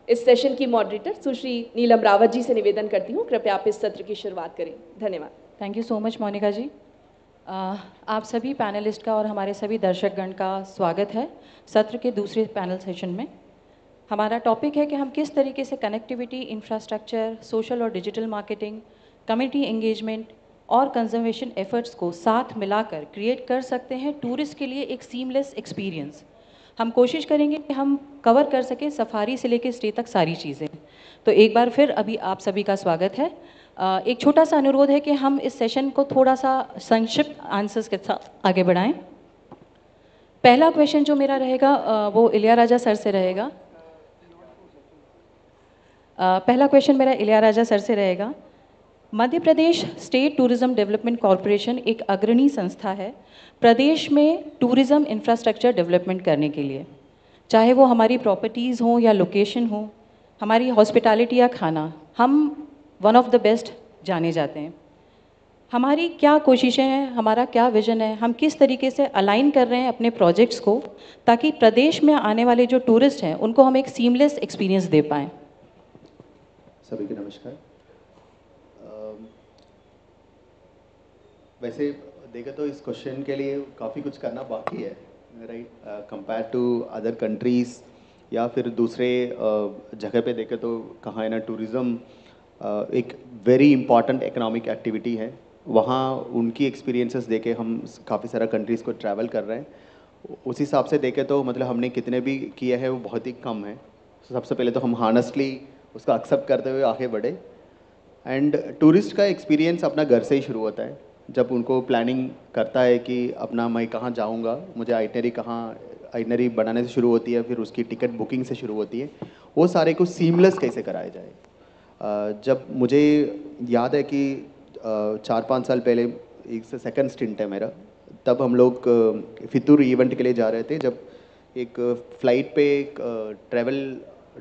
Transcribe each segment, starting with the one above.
इस सेशन की मॉडरेटर सुश्री नीलम रावत जी से निवेदन करती हूँ, कृपया आप इस सत्र की शुरुआत करें। धन्यवाद। Thank you so much Monika ji. आप सभी पैनलिस्ट का और हमारे सभी दर्शकगण का स्वागत है सत्र के दूसरे पैनल सेशन में। हमारा टॉपिक है कि हम किस तरीके से कनेक्टिविटी, इंफ्रास्ट्रक्चर, सोशल और डिजिटल मार्केटिंग, कम्युनिटी एंगेजमेंट और कंजर्वेशन एफर्ट्स को साथ मिलाकर क्रिएट कर सकते हैं टूरिस्ट के लिए एक सीमलेस एक्सपीरियंस। हम कोशिश करेंगे कि हम कवर कर सकें सफारी से लेकर स्टे तक सारी चीज़ें। तो एक बार फिर अभी आप सभी का स्वागत है। एक छोटा सा अनुरोध है कि हम इस सेशन को थोड़ा सा संक्षिप्त आंसर्स के साथ आगे बढ़ाएं। पहला क्वेश्चन जो मेरा रहेगा वो इलियाराजा सर से रहेगा। पहला क्वेश्चन मेरा इलियाराजा सर से रहेगा। Madhya Pradesh state tourism development corporation एक अग्रणी संस्था है प्रदेश में टूरिज्म इंफ्रास्ट्रक्चर डेवलपमेंट करने के लिए, चाहे वो हमारी प्रॉपर्टीज़ हों या लोकेशन हो, हमारी हॉस्पिटैलिटी या खाना, हम वन ऑफ द बेस्ट जाने जाते हैं। हमारी क्या कोशिशें हैं, हमारा क्या विजन है, हम किस तरीके से अलाइन कर रहे हैं अपने प्रोजेक्ट्स को ताकि प्रदेश में आने वाले जो टूरिस्ट हैं उनको हम एक सीमलेस एक्सपीरियंस दे पाएँ। सभी को नमस्कार। वैसे देखें तो इस क्वेश्चन के लिए काफ़ी कुछ करना बाकी है, right, compare to other countries या फिर दूसरे जगह पे देखें तो कहाँ है ना, टूरिज़्म एक वेरी इंपॉर्टेंट इकोनॉमिक एक्टिविटी है। वहाँ उनकी एक्सपीरियंसेस देके हम काफ़ी सारा कंट्रीज़ को ट्रैवल कर रहे हैं। उस हिसाब से देखें तो मतलब हमने कितने भी किए हैं वो बहुत ही कम है। सबसे पहले तो हम हॉनेस्टली उसको एक्सेप्ट करते हुए आगे बढ़े। एंड टूरिस्ट का एक्सपीरियंस अपना घर से ही शुरू होता है। जब उनको प्लानिंग करता है कि अपना मैं कहाँ जाऊँगा, मुझे आइटनरी बनाने से शुरू होती है, फिर उसकी टिकट बुकिंग से शुरू होती है, वो सारे को सीमलेस कैसे कराया जाए। जब मुझे याद है कि 4-5 साल पहले एक सेकंड स्टिंट है मेरा, तब हम लोग फितूर इवेंट के लिए जा रहे थे। जब एक फ़्लाइट पे एक ट्रैवल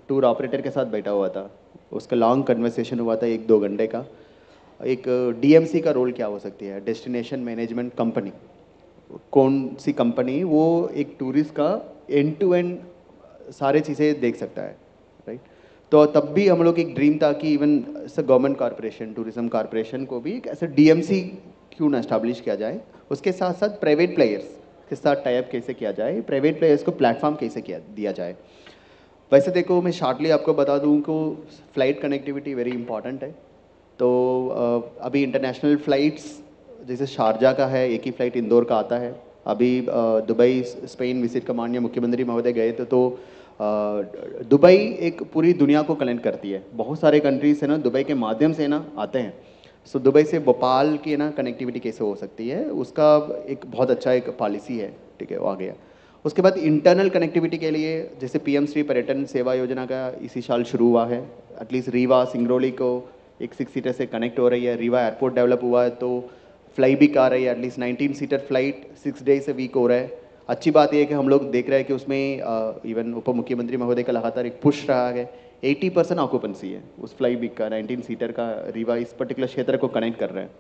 टूर ऑपरेटर के साथ बैठा हुआ था, उसका लॉन्ग कन्वर्सेशन हुआ था 1-2 घंटे का। एक डीएमसी का रोल क्या हो सकती है, डेस्टिनेशन मैनेजमेंट कंपनी, कौन सी कंपनी वो एक टूरिस्ट का एंड टू एंड सारे चीज़ें देख सकता है, राइट। तो तब भी हम लोग एक ड्रीम था कि even government corporation, tourism corporation को भी एक ऐसा डीएमसी क्यों ना एस्टैब्लिश किया जाए। उसके साथ साथ प्राइवेट प्लेयर्स के साथ टाइप कैसे किया जाए, प्राइवेट प्लेयर्स को प्लेटफॉर्म कैसे दिया जाए। वैसे देखो, मैं शॉर्टली आपको बता दूं कि फ़्लाइट कनेक्टिविटी वेरी इंपॉर्टेंट है। तो अभी इंटरनेशनल फ़्लाइट्स जैसे शारजा का है, एक ही फ़्लाइट इंदौर का आता है। अभी दुबई स्पेन विजिट का माननीय मुख्यमंत्री महोदय गए थे, तो दुबई एक पूरी दुनिया को कनेक्ट करती है। बहुत सारे कंट्रीज है ना दुबई के माध्यम से ना आते हैं। सो दुबई से भोपाल की ना कनेक्टिविटी कैसे हो सकती है, उसका एक बहुत अच्छा एक पॉलिसी है, ठीक है, वो आ गया। उसके बाद इंटरनल कनेक्टिविटी के लिए जैसे पीएम श्री पर्यटन सेवा योजना का इसी साल शुरू हुआ है। एटलीस्ट रीवा सिंगरौली को एक 6 सीटर से कनेक्ट हो रही है। रीवा एयरपोर्ट डेवलप हुआ है तो फ्लाई भी आ रही है, एटलीस्ट 19 सीटर फ्लाइट 6 डेज से वीक हो रहा है। अच्छी बात यह है कि हम लोग देख रहे हैं कि उसमें इवन उप मुख्यमंत्री महोदय का लगातार एक पुश रहा है। 80% ऑक्यूपेंसी है उस फ्लाई बिग का, 19 सीटर का। रीवा इस पर्टिकुलर क्षेत्र को कनेक्ट कर रहे हैं।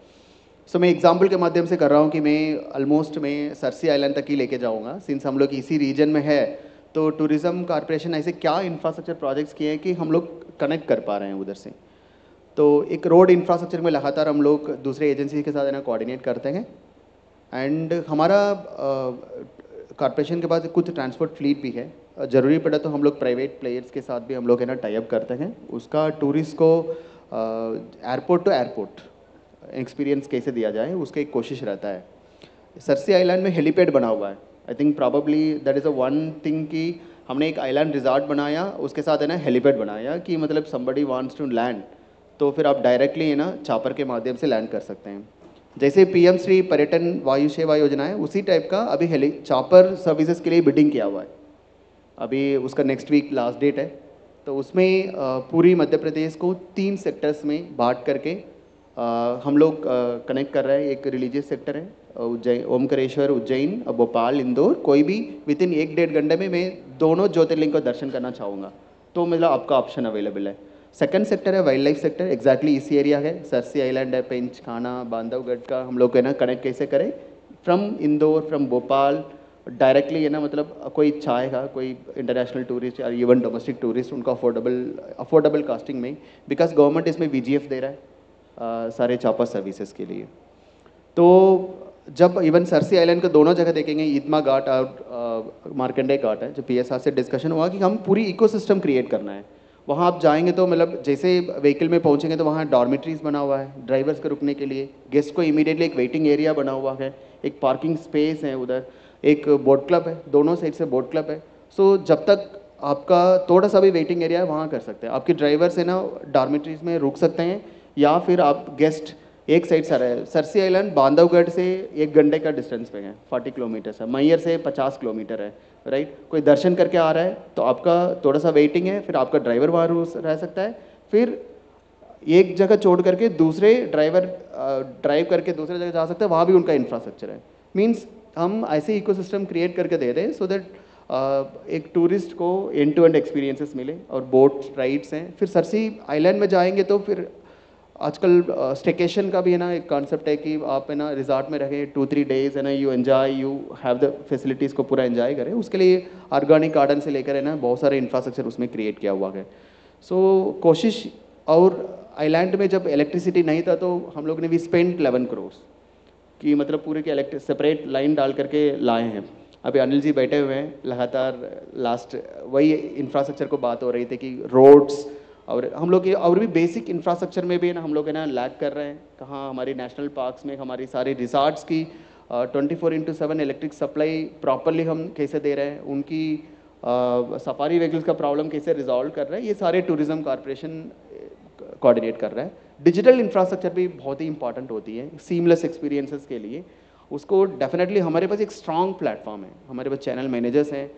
सो मैं एग्जाम्पल के माध्यम से कर रहा हूँ कि मैं सरसी आइलैंड तक ही लेके जाऊँगा, सिंस हम लोग इसी रीजन में है। तो टूरिज्म कॉरपोरेशन ऐसे क्या इंफ्रास्ट्रक्चर प्रोजेक्ट्स किए हैं कि हम लोग कनेक्ट कर पा रहे हैं उधर से। तो एक रोड इंफ्रास्ट्रक्चर में लगातार हम लोग दूसरे एजेंसी के साथ है ना कोऑर्डिनेट करते हैं। एंड हमारा कॉरपोरेशन के पास कुछ ट्रांसपोर्ट फ्लीट भी है। ज़रूरी पड़ा तो हम लोग प्राइवेट प्लेयर्स के साथ भी हम लोग है ना टाई अप करते हैं। उसका टूरिस्ट को एयरपोर्ट टू एयरपोर्ट एक्सपीरियंस कैसे दिया जाए, उसका एक कोशिश रहता है। सरसी आइलैंड में हेलीपैड बना हुआ है। I think probably that is a one thing कि हमने एक आइलैंड रिजॉर्ट बनाया, उसके साथ है ना हेलीपैड बनाया कि मतलब समबडी वांट्स टू लैंड तो फिर आप डायरेक्टली है ना चापर के माध्यम से लैंड कर सकते हैं। जैसे पीएम श्री पर्यटन वायु सेवा योजना है, उसी टाइप का अभी हेली चापर सर्विसेज के लिए बिडिंग किया हुआ है। अभी उसका नेक्स्ट वीक लास्ट डेट है। तो उसमें पूरी मध्य प्रदेश को 3 सेक्टर्स में बांट करके हम लोग कनेक्ट कर रहे हैं। एक रिलीजियस सेक्टर है उज्जैन, ओमकारेश्वर, उज्जैन, भोपाल, इंदौर। कोई भी विद इन 1-1.5 घंटे में मैं दोनों ज्योतिर्लिंग को दर्शन करना चाहूँगा, तो मतलब आपका ऑप्शन अवेलेबल है। सेकंड सेक्टर है वाइल्ड लाइफ सेक्टर, एग्जैक्टली इसी एरिया है। सरसी आइलैंड है, पेंच खाना, बांधवगढ़ का हम लोग है ना कनेक्ट कैसे करें from Indore, from Bhopal, directly है ना, मतलब कोई चाहेगा, कोई इंटरनेशनल टूरिस्ट या इवन डोमेस्टिक टूरिस्ट, उनको अफोर्डेबल कास्टिंग में, बिकॉज गवर्नमेंट इसमें VGF दे रहा है सारे चापा सर्विसेज के लिए। तो जब इवन सरसी आइलैंड को दोनों जगह देखेंगे, ईदमा घाट और मार्कंडे घाट है, जो PSR से डिस्कशन हुआ कि हम पूरी इकोसिस्टम क्रिएट करना है। वहाँ आप जाएंगे तो मतलब जैसे व्हीकल में पहुँचेंगे तो वहाँ डॉर्मेट्रीज बना हुआ है ड्राइवर्स को रुकने के लिए, गेस्ट को इमीडिएटली एक वेटिंग एरिया बना हुआ है, एक पार्किंग स्पेस है, उधर एक बोट क्लब है, दोनों साइड से बोट क्लब है। सो जब तक आपका थोड़ा सा भी वेटिंग एरिया है वहाँ कर सकते हैं, आपके ड्राइवर्स है ना डॉर्मेट्रीज में रुक सकते हैं, या फिर आप गेस्ट एक साइड से रहे। सरसी आइलैंड बांधवगढ़ से 1 घंटे का डिस्टेंस पे है, 40 किलोमीटर है, मैयर से 50 किलोमीटर है, राइट। कोई दर्शन करके आ रहा है तो आपका थोड़ा सा वेटिंग है, फिर आपका ड्राइवर वहाँ रह सकता है, फिर एक जगह छोड़ करके दूसरे ड्राइवर ड्राइव करके दूसरे जगह जा सकते हैं, वहाँ भी उनका इंफ्रास्ट्रक्चर है। मीन्स हम ऐसे इकोसिस्टम क्रिएट करके दे रहे हैं सो दैट एक टूरिस्ट को एंड टू एंड एक्सपीरियंसेस मिले, और बोट राइड्स हैं। फिर सरसी आइलैंड में जाएंगे तो फिर आजकल स्टेकेशन का भी है ना एक कॉन्सेप्ट है कि आप है ना रिजॉर्ट में रहें 2-3 डेज, है ना, you enjoy, you have the facilities को पूरा एंजॉय करें। उसके लिए ऑर्गेनिक गार्डन से लेकर है ना बहुत सारे इंफ्रास्ट्रक्चर उसमें क्रिएट किया हुआ है। सो कोशिश, और आइलैंड में जब इलेक्ट्रिसिटी नहीं था तो हम लोग ने भी स्पेंड 11 करोड़ कि मतलब पूरे के इलेक्ट्रिक सेपरेट लाइन डाल करके लाए हैं। अभी अनिल जी बैठे हुए हैं, लगातार लास्ट वही इंफ्रास्ट्रक्चर को बात हो रही थी कि रोड्स और हम लोग ये और भी बेसिक इंफ्रास्ट्रक्चर में भी ना हम लोग है ना लैग कर रहे हैं। कहाँ हमारी नेशनल पार्क्स में हमारी सारी रिसॉर्ट्स की 24/7 इलेक्ट्रिक सप्लाई प्रॉपरली हम कैसे दे रहे हैं, उनकी सफारी व्हीकल्स का प्रॉब्लम कैसे रिजॉल्व कर रहे हैं, ये सारे टूरिज्म कॉर्पोरेशन कोऑर्डिनेट कर रहा है। डिजिटल इंफ्रास्ट्रक्चर भी बहुत ही इंपॉर्टेंट होती है सीमलेस एक्सपीरियंसेस के लिए। उसको डेफिनेटली हमारे पास एक स्ट्रॉन्ग प्लेटफॉर्म है, हमारे पास चैनल मैनेजर्स हैं,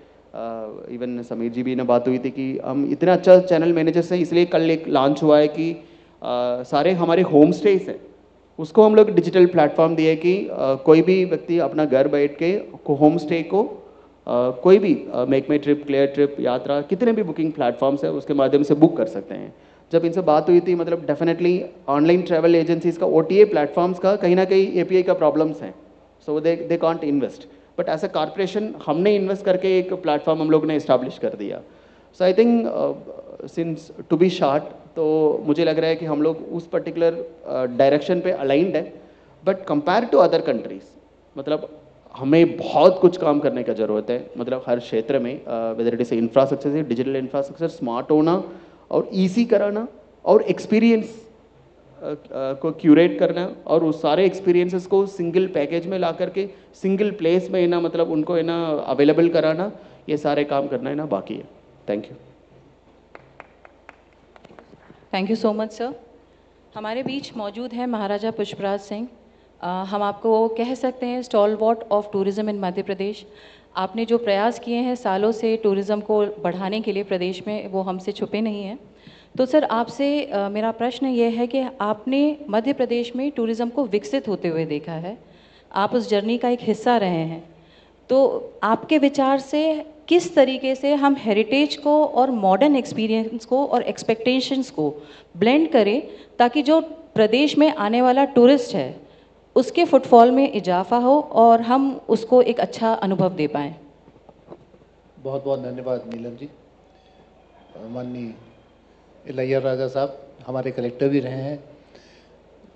इवन समीर जी भी ने बात हुई थी कि हम इतना अच्छा चैनल मैनेजर्स हैं, इसलिए कल एक लॉन्च हुआ है कि सारे हमारे होम स्टेज हैं उसको हम लोग डिजिटल प्लेटफॉर्म दिए कि कोई भी व्यक्ति अपना घर बैठ के होम स्टे को कोई भी मेक माई ट्रिप, क्लियर ट्रिप, यात्रा, कितने भी बुकिंग प्लेटफॉर्म्स है उसके माध्यम से बुक कर सकते हैं। जब इनसे बात हुई थी मतलब डेफिनेटली ऑनलाइन ट्रैवल एजेंसीज का OTA प्लेटफॉर्म्स का कहीं ना कहीं API का प्रॉब्लम्स हैं, so they can't invest, but as a corporation हमने इन्वेस्ट करके एक प्लेटफॉर्म हम लोग ने इस्टेब्लिश कर दिया। So I think since to be short, तो मुझे लग रहा है कि हम लोग उस पर्टिकुलर डायरेक्शन पे अलाइंड है, but compare to other countries मतलब हमें बहुत कुछ काम करने का ज़रूरत है। मतलब हर क्षेत्र में वेदर इट इज इंफ्रास्ट्रक्चर से डिजिटल इंफ्रास्ट्रक्चर स्मार्ट होना और ईजी कराना और एक्सपीरियंस को क्यूरेट करना और उस सारे एक्सपीरियंसेस को सिंगल पैकेज में ला करके सिंगल प्लेस में ना मतलब उनको है ना अवेलेबल कराना, ये सारे काम करना है ना बाकी है। Thank you. Thank you so much sir. हमारे बीच मौजूद है महाराजा पुष्पराज सिंह। हम आपको कह सकते हैं स्टॉलवॉर्ट ऑफ टूरिज़्म इन मध्य प्रदेश। आपने जो प्रयास किए हैं सालों से टूरिज़्म को बढ़ाने के लिए प्रदेश में, वो हमसे छुपे नहीं हैं। तो सर आपसे मेरा प्रश्न ये है कि आपने मध्य प्रदेश में टूरिज़्म को विकसित होते हुए देखा है, आप उस जर्नी का एक हिस्सा रहे हैं, तो आपके विचार से किस तरीके से हम हेरिटेज को और मॉडर्न एक्सपीरियंस को और एक्सपेक्टेशंस को ब्लेंड करें ताकि जो प्रदेश में आने वाला टूरिस्ट है उसके फुटफॉल में इजाफा हो और हम उसको एक अच्छा अनुभव दे पाएँ। बहुत बहुत धन्यवाद नीलम जी। माननीय इलैया राजा साहब हमारे कलेक्टर भी रहे हैं,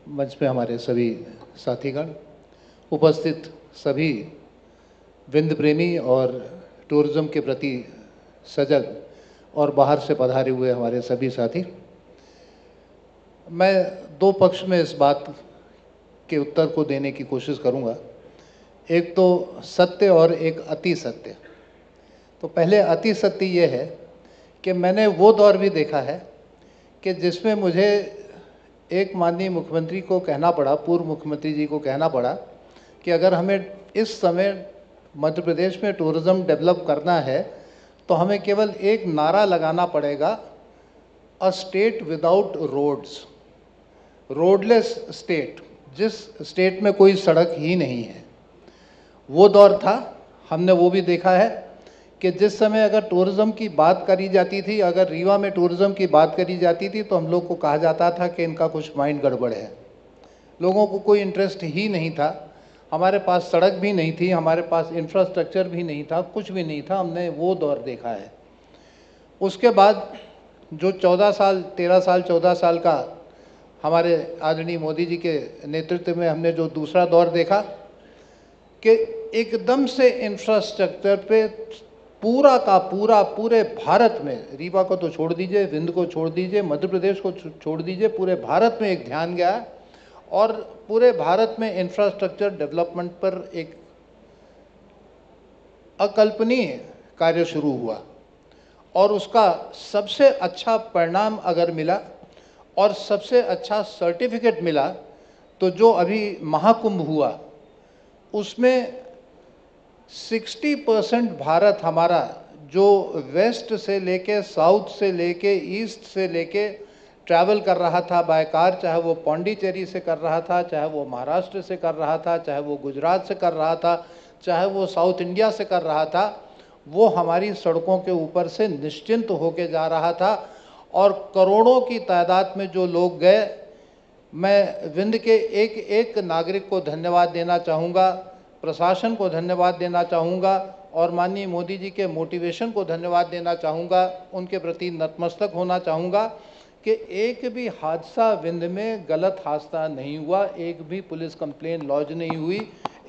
मंच पे हमारे सभी साथीगण, उपस्थित सभी विंध्य प्रेमी और टूरिज़्म के प्रति सजग और बाहर से पधारे हुए हमारे सभी साथी। मैं दो पक्ष में इस बात के उत्तर को देने की कोशिश करूंगा, एक तो सत्य और एक अति सत्य। तो पहले अति सत्य ये है कि मैंने वो दौर भी देखा है कि जिसमें मुझे एक माननीय मुख्यमंत्री को कहना पड़ा, पूर्व मुख्यमंत्री जी को कहना पड़ा कि अगर हमें इस समय मध्य प्रदेश में टूरिज़्म डेवलप करना है तो हमें केवल एक नारा लगाना पड़ेगा, a state without roads, roadless state, जिस स्टेट में कोई सड़क ही नहीं है। वो दौर था, हमने वो भी देखा है कि जिस समय अगर टूरिज़्म की बात करी जाती थी, अगर रीवा में टूरिज़्म की बात करी जाती थी तो हम लोग को कहा जाता था कि इनका कुछ माइंड गड़बड़ है, लोगों को कोई इंटरेस्ट ही नहीं था। हमारे पास सड़क भी नहीं थी, हमारे पास इंफ्रास्ट्रक्चर भी नहीं था, कुछ भी नहीं था। हमने वो दौर देखा है। उसके बाद जो 14 साल 13 साल 14 साल का हमारे आदरणीय मोदी जी के नेतृत्व में हमने जो दूसरा दौर देखा कि एकदम से इंफ्रास्ट्रक्चर पे पूरा का पूरा पूरे भारत में, रीवा को तो छोड़ दीजिए, विंध्य को छोड़ दीजिए, मध्य प्रदेश को छोड़ दीजिए, पूरे भारत में एक ध्यान गया और पूरे भारत में इंफ्रास्ट्रक्चर डेवलपमेंट पर एक अकल्पनीय कार्य शुरू हुआ। और उसका सबसे अच्छा परिणाम अगर मिला और सबसे अच्छा सर्टिफिकेट मिला तो जो अभी महाकुंभ हुआ उसमें 60% भारत हमारा, जो वेस्ट से लेके साउथ से लेके ईस्ट से लेके ट्रैवल कर रहा था बाय कार, चाहे वो पौंडीचेरी से कर रहा था, चाहे वो महाराष्ट्र से कर रहा था, चाहे वो गुजरात से कर रहा था, चाहे वो साउथ इंडिया से कर रहा था, वो हमारी सड़कों के ऊपर से निश्चिंत होके जा रहा था। और करोड़ों की तादाद में जो लोग गए, मैं विंध्य के एक एक नागरिक को धन्यवाद देना चाहूँगा, प्रशासन को धन्यवाद देना चाहूँगा और माननीय मोदी जी के मोटिवेशन को धन्यवाद देना चाहूँगा, उनके प्रति नतमस्तक होना चाहूँगा कि एक भी हादसा विंध्य में गलत हादसा नहीं हुआ, एक भी पुलिस कंप्लेन लॉन्च नहीं हुई,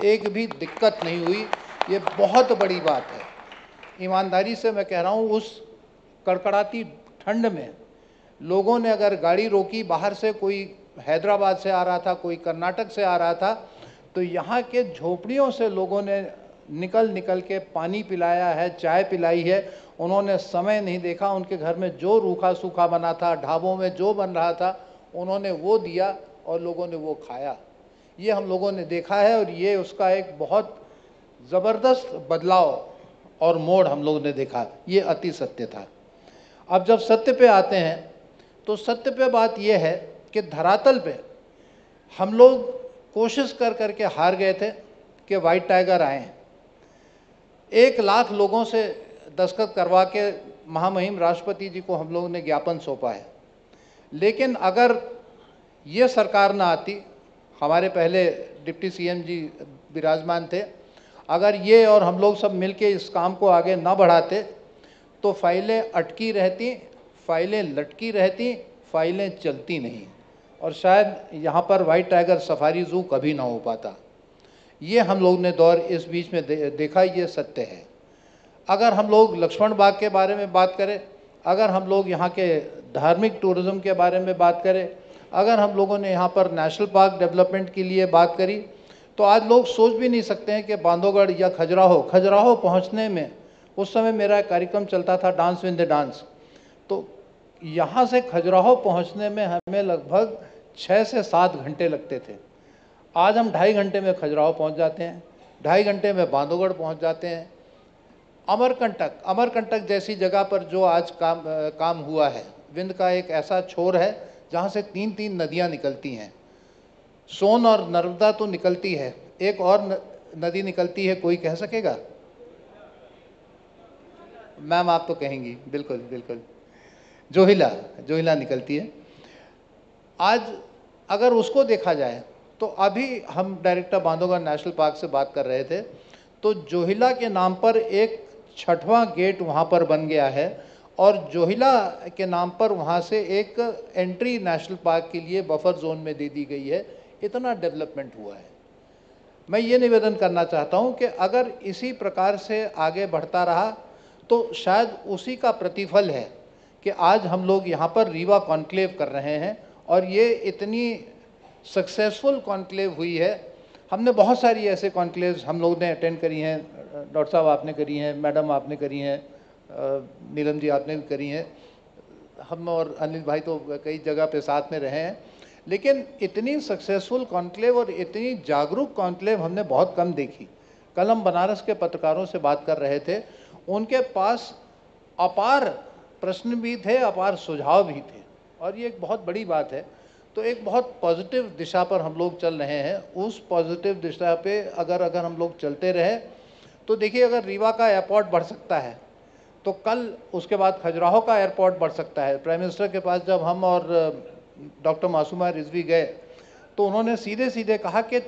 एक भी दिक्कत नहीं हुई। ये बहुत बड़ी बात है। ईमानदारी से मैं कह रहा हूँ, उस कड़कड़ाती ठंड में लोगों ने अगर गाड़ी रोकी, बाहर से कोई हैदराबाद से आ रहा था, कोई कर्नाटक से आ रहा था, तो यहाँ के झोपड़ियों से लोगों ने निकल निकल के पानी पिलाया है, चाय पिलाई है। उन्होंने समय नहीं देखा, उनके घर में जो रूखा सूखा बना था, ढाबों में जो बन रहा था, उन्होंने वो दिया और लोगों ने वो खाया। ये हम लोगों ने देखा है और ये उसका एक बहुत ज़बरदस्त बदलाव और मोड़ हम लोगों ने देखा। ये अति सत्य था। अब जब सत्य पे आते हैं तो सत्य पे बात यह है कि धरातल पे हम लोग कोशिश कर करके हार गए थे कि वाइट टाइगर आए। 1 लाख लोगों से दस्तखत करवा के महामहिम राष्ट्रपति जी को हम लोगों ने ज्ञापन सौंपा है। लेकिन अगर ये सरकार ना आती, हमारे पहले डिप्टी सीएम जी विराजमान थे, अगर ये और हम लोग सब मिलके इस काम को आगे ना बढ़ाते तो फाइलें अटकी रहती, फाइलें लटकी रहती, फाइलें चलती नहीं और शायद यहाँ पर वाइट टाइगर सफारी ज़ू कभी ना हो पाता। ये हम लोग ने दौर इस बीच में देखा, ये सत्य है। अगर हम लोग लक्ष्मण बाग के बारे में बात करें, अगर हम लोग यहाँ के धार्मिक टूरिज़्म के बारे में बात करें, अगर हम लोगों ने यहाँ पर नेशनल पार्क डेवलपमेंट के लिए बात करी, तो आज लोग सोच भी नहीं सकते हैं कि बांधवगढ़ या खजुराहो पहुँचने में, उस समय मेरा एक कार्यक्रम चलता था डांस विद द डांस, तो यहाँ से खजुराहो पहुँचने में हमें लगभग 6 से 7 घंटे लगते थे। आज हम 2.5 घंटे में खजुराहो पहुँच जाते हैं, 2.5 घंटे में बांधवगढ़ पहुँच जाते हैं। अमरकंटक जैसी जगह पर जो आज काम हुआ है, विंध्य का एक ऐसा छोर है जहाँ से 3 नदियाँ निकलती हैं। सोन और नर्मदा तो निकलती है, एक और नदी निकलती है, कोई कह सकेगा? मैम आप तो कहेंगी, बिल्कुल बिल्कुल, जोहिला निकलती है। आज अगर उसको देखा जाए तो अभी हम डायरेक्टर बांधवगढ़ नेशनल पार्क से बात कर रहे थे, तो जोहिला के नाम पर एक 6वां गेट वहाँ पर बन गया है और जोहिला के नाम पर वहाँ से एक एंट्री नेशनल पार्क के लिए बफर जोन में दे दी गई है। इतना डेवलपमेंट हुआ है। मैं ये निवेदन करना चाहता हूँ कि अगर इसी प्रकार से आगे बढ़ता रहा तो शायद उसी का प्रतिफल है कि आज हम लोग यहाँ पर रीवा कॉन्क्लेव कर रहे हैं और ये इतनी सक्सेसफुल कॉन्क्लेव हुई है। हमने बहुत सारी ऐसे कॉन्क्लेव्स हम लोग ने अटेंड करी हैं, डॉक्टर साहब आपने करी हैं, मैडम आपने करी हैं, नीलम जी आपने भी करी हैं, हम और अनिल भाई तो कई जगह पे साथ में रहे हैं, लेकिन इतनी सक्सेसफुल कॉन्क्लेव और इतनी जागरूक कॉन्क्लेव हमने बहुत कम देखी। कल हम बनारस के पत्रकारों से बात कर रहे थे, उनके पास अपार प्रश्न भी थे, अपार सुझाव भी थे और ये एक बहुत बड़ी बात है। तो एक बहुत पॉजिटिव दिशा पर हम लोग चल रहे हैं। उस पॉजिटिव दिशा पे अगर हम लोग चलते रहे तो देखिए, अगर रीवा का एयरपोर्ट बढ़ सकता है तो कल उसके बाद खजुराहो का एयरपोर्ट बढ़ सकता है। प्राइम मिनिस्टर के पास जब हम और डॉक्टर मासूमा रिजवी गए तो उन्होंने सीधे सीधे कहा कि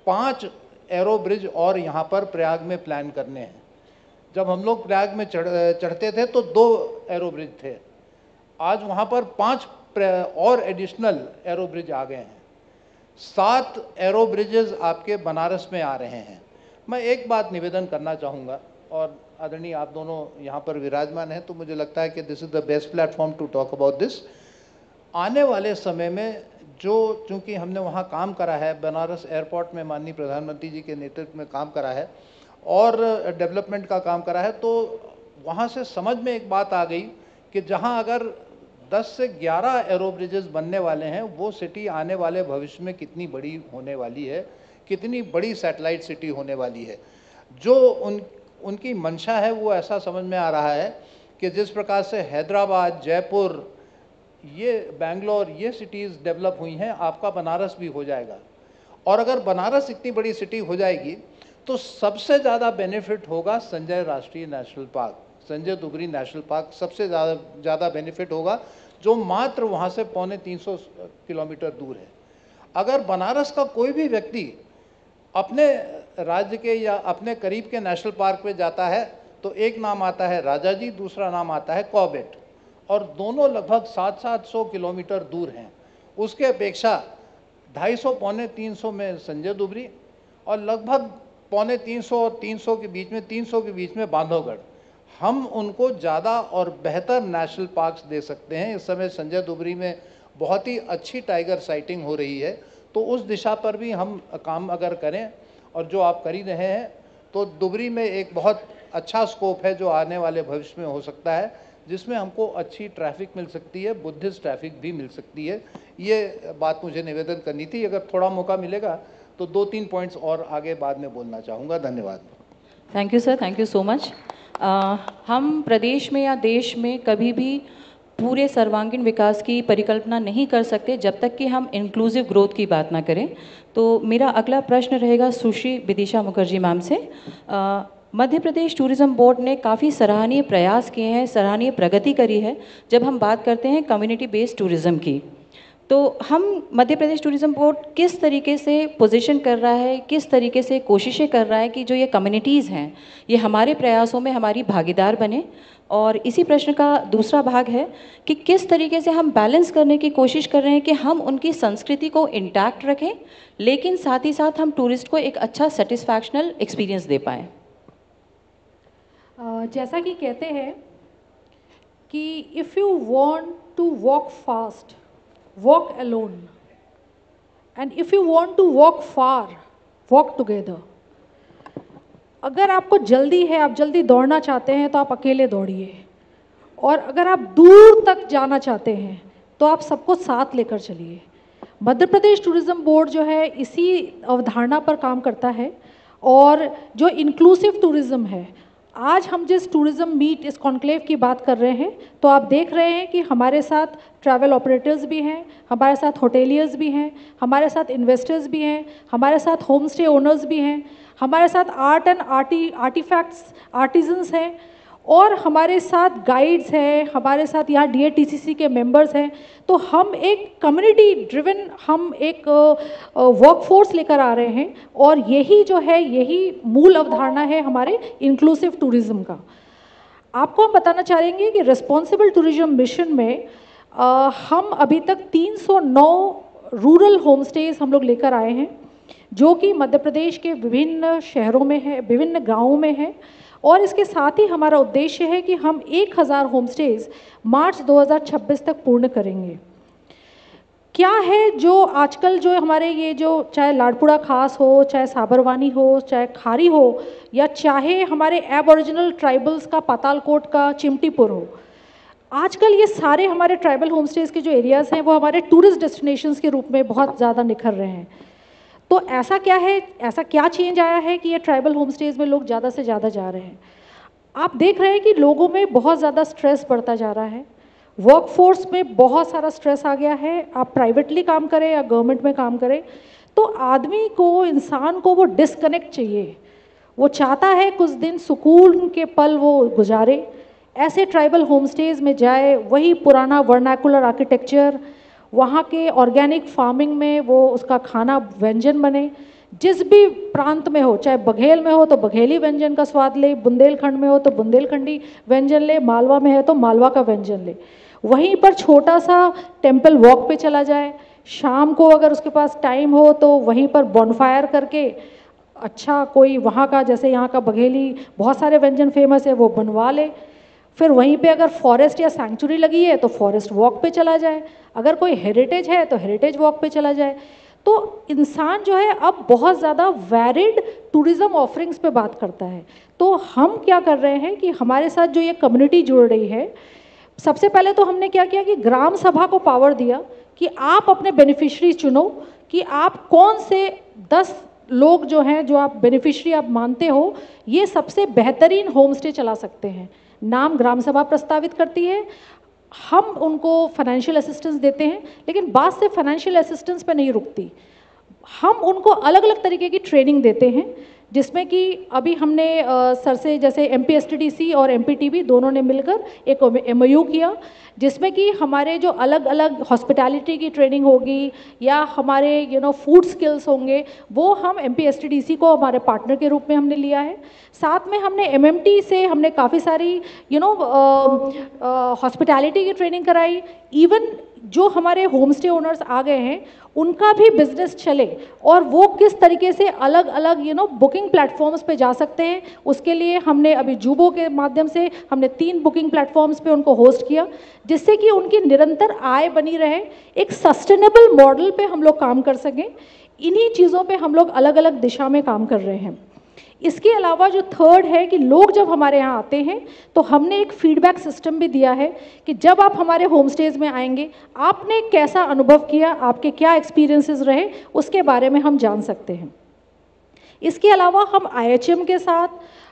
5 एरो ब्रिज और यहाँ पर प्रयाग में प्लान करने हैं। जब हम लोग प्रयाग में चढ़ते थे तो 2 एरो ब्रिज थे, आज वहाँ पर 5 और एडिशनल एरो ब्रिज आ गए हैं। 7 एरो ब्रिजेस आपके बनारस में आ रहे हैं। मैं एक बात निवेदन करना चाहूँगा, और आदरणीय आप दोनों यहाँ पर विराजमान हैं, तो मुझे लगता है कि this is the best platform to talk about this. आने वाले समय में जो, चूँकि हमने वहाँ काम करा है, बनारस एयरपोर्ट में माननीय प्रधानमंत्री जी के नेतृत्व में काम करा है और डेवलपमेंट का काम करा है, तो वहाँ से समझ में एक बात आ गई कि जहाँ अगर 10 से 11 एरो ब्रिजेस बनने वाले हैं, वो सिटी आने वाले भविष्य में कितनी बड़ी होने वाली है, कितनी बड़ी सैटेलाइट सिटी होने वाली है। जो उनकी मंशा है वो ऐसा समझ में आ रहा है कि जिस प्रकार से हैदराबाद, जयपुर, ये बेंगलोर, ये सिटीज़ डेवलप हुई हैं, आपका बनारस भी हो जाएगा। और अगर बनारस इतनी बड़ी सिटी हो जाएगी तो सबसे ज़्यादा बेनिफिट होगा संजय राष्ट्रीय national park, Sanjay Dugri national park सबसे ज़्यादा बेनिफिट होगा, जो मात्र वहाँ से 350 किलोमीटर दूर है। अगर बनारस का कोई भी व्यक्ति अपने राज्य के या अपने करीब के नेशनल पार्क में जाता है तो एक नाम आता है राजाजी, दूसरा नाम आता है कॉर्बेट, और दोनों लगभग 700 किलोमीटर दूर हैं। उसके अपेक्षा 250 पौने 300 में संजय दुबरी और लगभग 250 और 300 के बीच में, 300 के बीच में बांधवगढ़, हम उनको ज़्यादा और बेहतर नेशनल पार्क्स दे सकते हैं। इस समय संजय दुबरी में बहुत ही अच्छी टाइगर साइटिंग हो रही है, तो उस दिशा पर भी हम काम अगर करें, और जो आप कर ही रहे हैं, तो दुबरी में एक बहुत अच्छा स्कोप है जो आने वाले भविष्य में हो सकता है, जिसमें हमको अच्छी ट्रैफिक मिल सकती है, बुद्धिस्ट ट्रैफिक भी मिल सकती है। ये बात मुझे निवेदन करनी थी। अगर थोड़ा मौका मिलेगा तो 2-3 पॉइंट्स और आगे बाद में बोलना चाहूँगा। धन्यवाद। Thank you sir, thank you so much. हम प्रदेश में या देश में कभी भी पूरे सर्वांगीण विकास की परिकल्पना नहीं कर सकते जब तक कि हम इंक्लूसिव ग्रोथ की बात ना करें। तो मेरा अगला प्रश्न रहेगा सुश्री विदिशा मुखर्जी मैम से। मध्य प्रदेश टूरिज़्म बोर्ड ने काफ़ी सराहनीय प्रयास किए हैं, सराहनीय प्रगति करी है जब हम बात करते हैं कम्युनिटी बेस्ड टूरिज़्म की। तो हम मध्य प्रदेश टूरिज़्म बोर्ड किस तरीके से पोजीशन कर रहा है, किस तरीके से कोशिशें कर रहा है कि जो ये कम्युनिटीज़ हैं ये हमारे प्रयासों में हमारी भागीदार बने। और इसी प्रश्न का दूसरा भाग है कि किस तरीके से हम बैलेंस करने की कोशिश कर रहे हैं कि हम उनकी संस्कृति को इंटैक्ट रखें, लेकिन साथ ही साथ हम टूरिस्ट को एक अच्छा सेटिस्फैक्शनल एक्सपीरियंस दे पाएँ। जैसा कि कहते हैं कि if you want to walk fast, walk alone, and if you want to walk far, walk together. अगर आपको जल्दी है, आप जल्दी दौड़ना चाहते हैं तो आप अकेले दौड़िए, और अगर आप दूर तक जाना चाहते हैं तो आप सबको साथ लेकर चलिए। मध्य प्रदेश टूरिज़्म बोर्ड जो है इसी अवधारणा पर काम करता है, और जो इंक्लूसिव टूरिज़्म है, आज हम जिस टूरिज़्म मीट, इस कॉन्क्लेव की बात कर रहे हैं, तो आप देख रहे हैं कि हमारे साथ ट्रैवल ऑपरेटर्स भी हैं, हमारे साथ होटेलियर्स भी हैं, हमारे साथ इन्वेस्टर्स भी हैं, हमारे साथ होम स्टे ओनर्स भी हैं, हमारे साथ आर्ट एंड आर्टिफैक्ट्स आर्टिजन्स हैं, और हमारे साथ गाइड्स हैं, हमारे साथ यहाँ DATCC के मेंबर्स हैं। तो हम एक कम्युनिटी ड्रिवन, हम एक वर्कफोर्स लेकर आ रहे हैं, और यही जो है, यही मूल अवधारणा है हमारे इंक्लूसिव टूरिज़्म का। आपको हम बताना चाहेंगे कि रिस्पॉन्सिबल टूरिज़्म मिशन में हम अभी तक 309 रूरल होम स्टेज हम लोग लेकर आए हैं, जो कि मध्य प्रदेश के विभिन्न शहरों में है, विभिन्न गाँवों में है। और इसके साथ ही हमारा उद्देश्य है कि हम 1000 होम स्टेज मार्च 2026 तक पूर्ण करेंगे। क्या है जो आजकल जो हमारे ये जो चाहे लाड़पुड़ा खास हो, चाहे साबरवानी हो, चाहे खारी हो, या चाहे हमारे एबोरिजिनल ट्राइबल्स का पातालकोट का चिमटीपुर हो, आजकल ये सारे हमारे ट्राइबल होम स्टेज के जो एरियाज़ हैं वो हमारे टूरिस्ट डेस्टिनेशंस के रूप में बहुत ज़्यादा निखर रहे हैं। तो ऐसा क्या है, ऐसा क्या चेंज आया है कि ये ट्राइबल होम स्टेज में लोग ज़्यादा से ज़्यादा जा रहे हैं? आप देख रहे हैं कि लोगों में बहुत ज़्यादा स्ट्रेस बढ़ता जा रहा है, वर्कफोर्स में बहुत सारा स्ट्रेस आ गया है। आप प्राइवेटली काम करें या गवर्नमेंट में काम करें, तो आदमी को, इंसान को वो डिस्कनेक्ट चाहिए। वो चाहता है कुछ दिन सुकून के पल वो गुजारे, ऐसे ट्राइबल होम स्टेज में जाए, वही पुराना वर्नाकुलर आर्किटेक्चर, वहाँ के ऑर्गेनिक फार्मिंग में वो उसका खाना व्यंजन बने, जिस भी प्रांत में हो, चाहे बघेल में हो तो बघेली व्यंजन का स्वाद ले, बुंदेलखंड में हो तो बुंदेलखंडी व्यंजन ले, मालवा में है तो मालवा का व्यंजन ले। वहीं पर छोटा सा टेम्पल वॉक पे चला जाए, शाम को अगर उसके पास टाइम हो तो वहीं पर बॉनफायर करके अच्छा कोई वहाँ का, जैसे यहाँ का बघेली बहुत सारे व्यंजन फेमस है, वो बनवा ले। फिर वहीं पे अगर फॉरेस्ट या सैंक्चुरी लगी है तो फॉरेस्ट वॉक पे चला जाए, अगर कोई हेरिटेज है तो हेरिटेज वॉक पे चला जाए। तो इंसान जो है अब बहुत ज़्यादा वैरिड टूरिज़्म ऑफरिंग्स पे बात करता है। तो हम क्या कर रहे हैं कि हमारे साथ जो ये कम्युनिटी जुड़ रही है, सबसे पहले तो हमने क्या किया कि ग्राम सभा को पावर दिया कि आप अपने बेनिफिशरी चुनो कि आप कौन से 10 लोग जो हैं, जो आप बेनिफिशरी आप मानते हो, ये सबसे बेहतरीन होम स्टे चला सकते हैं। नाम ग्राम सभा प्रस्तावित करती है, हम उनको फाइनेंशियल असिस्टेंस देते हैं, लेकिन बात से फाइनेंशियल असिस्टेंस पे नहीं रुकती। हम उनको अलग अलग तरीके की ट्रेनिंग देते हैं, जिसमें कि अभी हमने सर से, जैसे MPSTDC और MPTB दोनों ने मिलकर एक MOU किया, जिसमें कि हमारे जो अलग अलग हॉस्पिटैलिटी की ट्रेनिंग होगी या हमारे फूड स्किल्स होंगे, वो हम MPSTDC को हमारे पार्टनर के रूप में हमने लिया है। साथ में हमने MMT से हमने काफ़ी सारी हॉस्पिटैलिटी की ट्रेनिंग कराई। इवन जो हमारे होम स्टे ओनर्स आ गए हैं उनका भी बिजनेस चले और वो किस तरीके से अलग अलग बुकिंग प्लेटफॉर्म्स पे जा सकते हैं, उसके लिए हमने अभी जूबो के माध्यम से हमने 3 बुकिंग प्लेटफॉर्म्स पे उनको होस्ट किया, जिससे कि उनकी निरंतर आय बनी रहे। एक सस्टेनेबल मॉडल पे हम लोग काम कर सकें। इन्हीं चीज़ों पे हम लोग अलग अलग दिशा में काम कर रहे हैं। इसके अलावा जो थर्ड है कि लोग जब हमारे यहाँ आते हैं तो हमने एक फीडबैक सिस्टम भी दिया है कि जब आप हमारे होम स्टेज में आएंगे, आपने कैसा अनुभव किया, आपके क्या एक्सपीरियंसेस रहे, उसके बारे में हम जान सकते हैं। इसके अलावा हम IHM के साथ,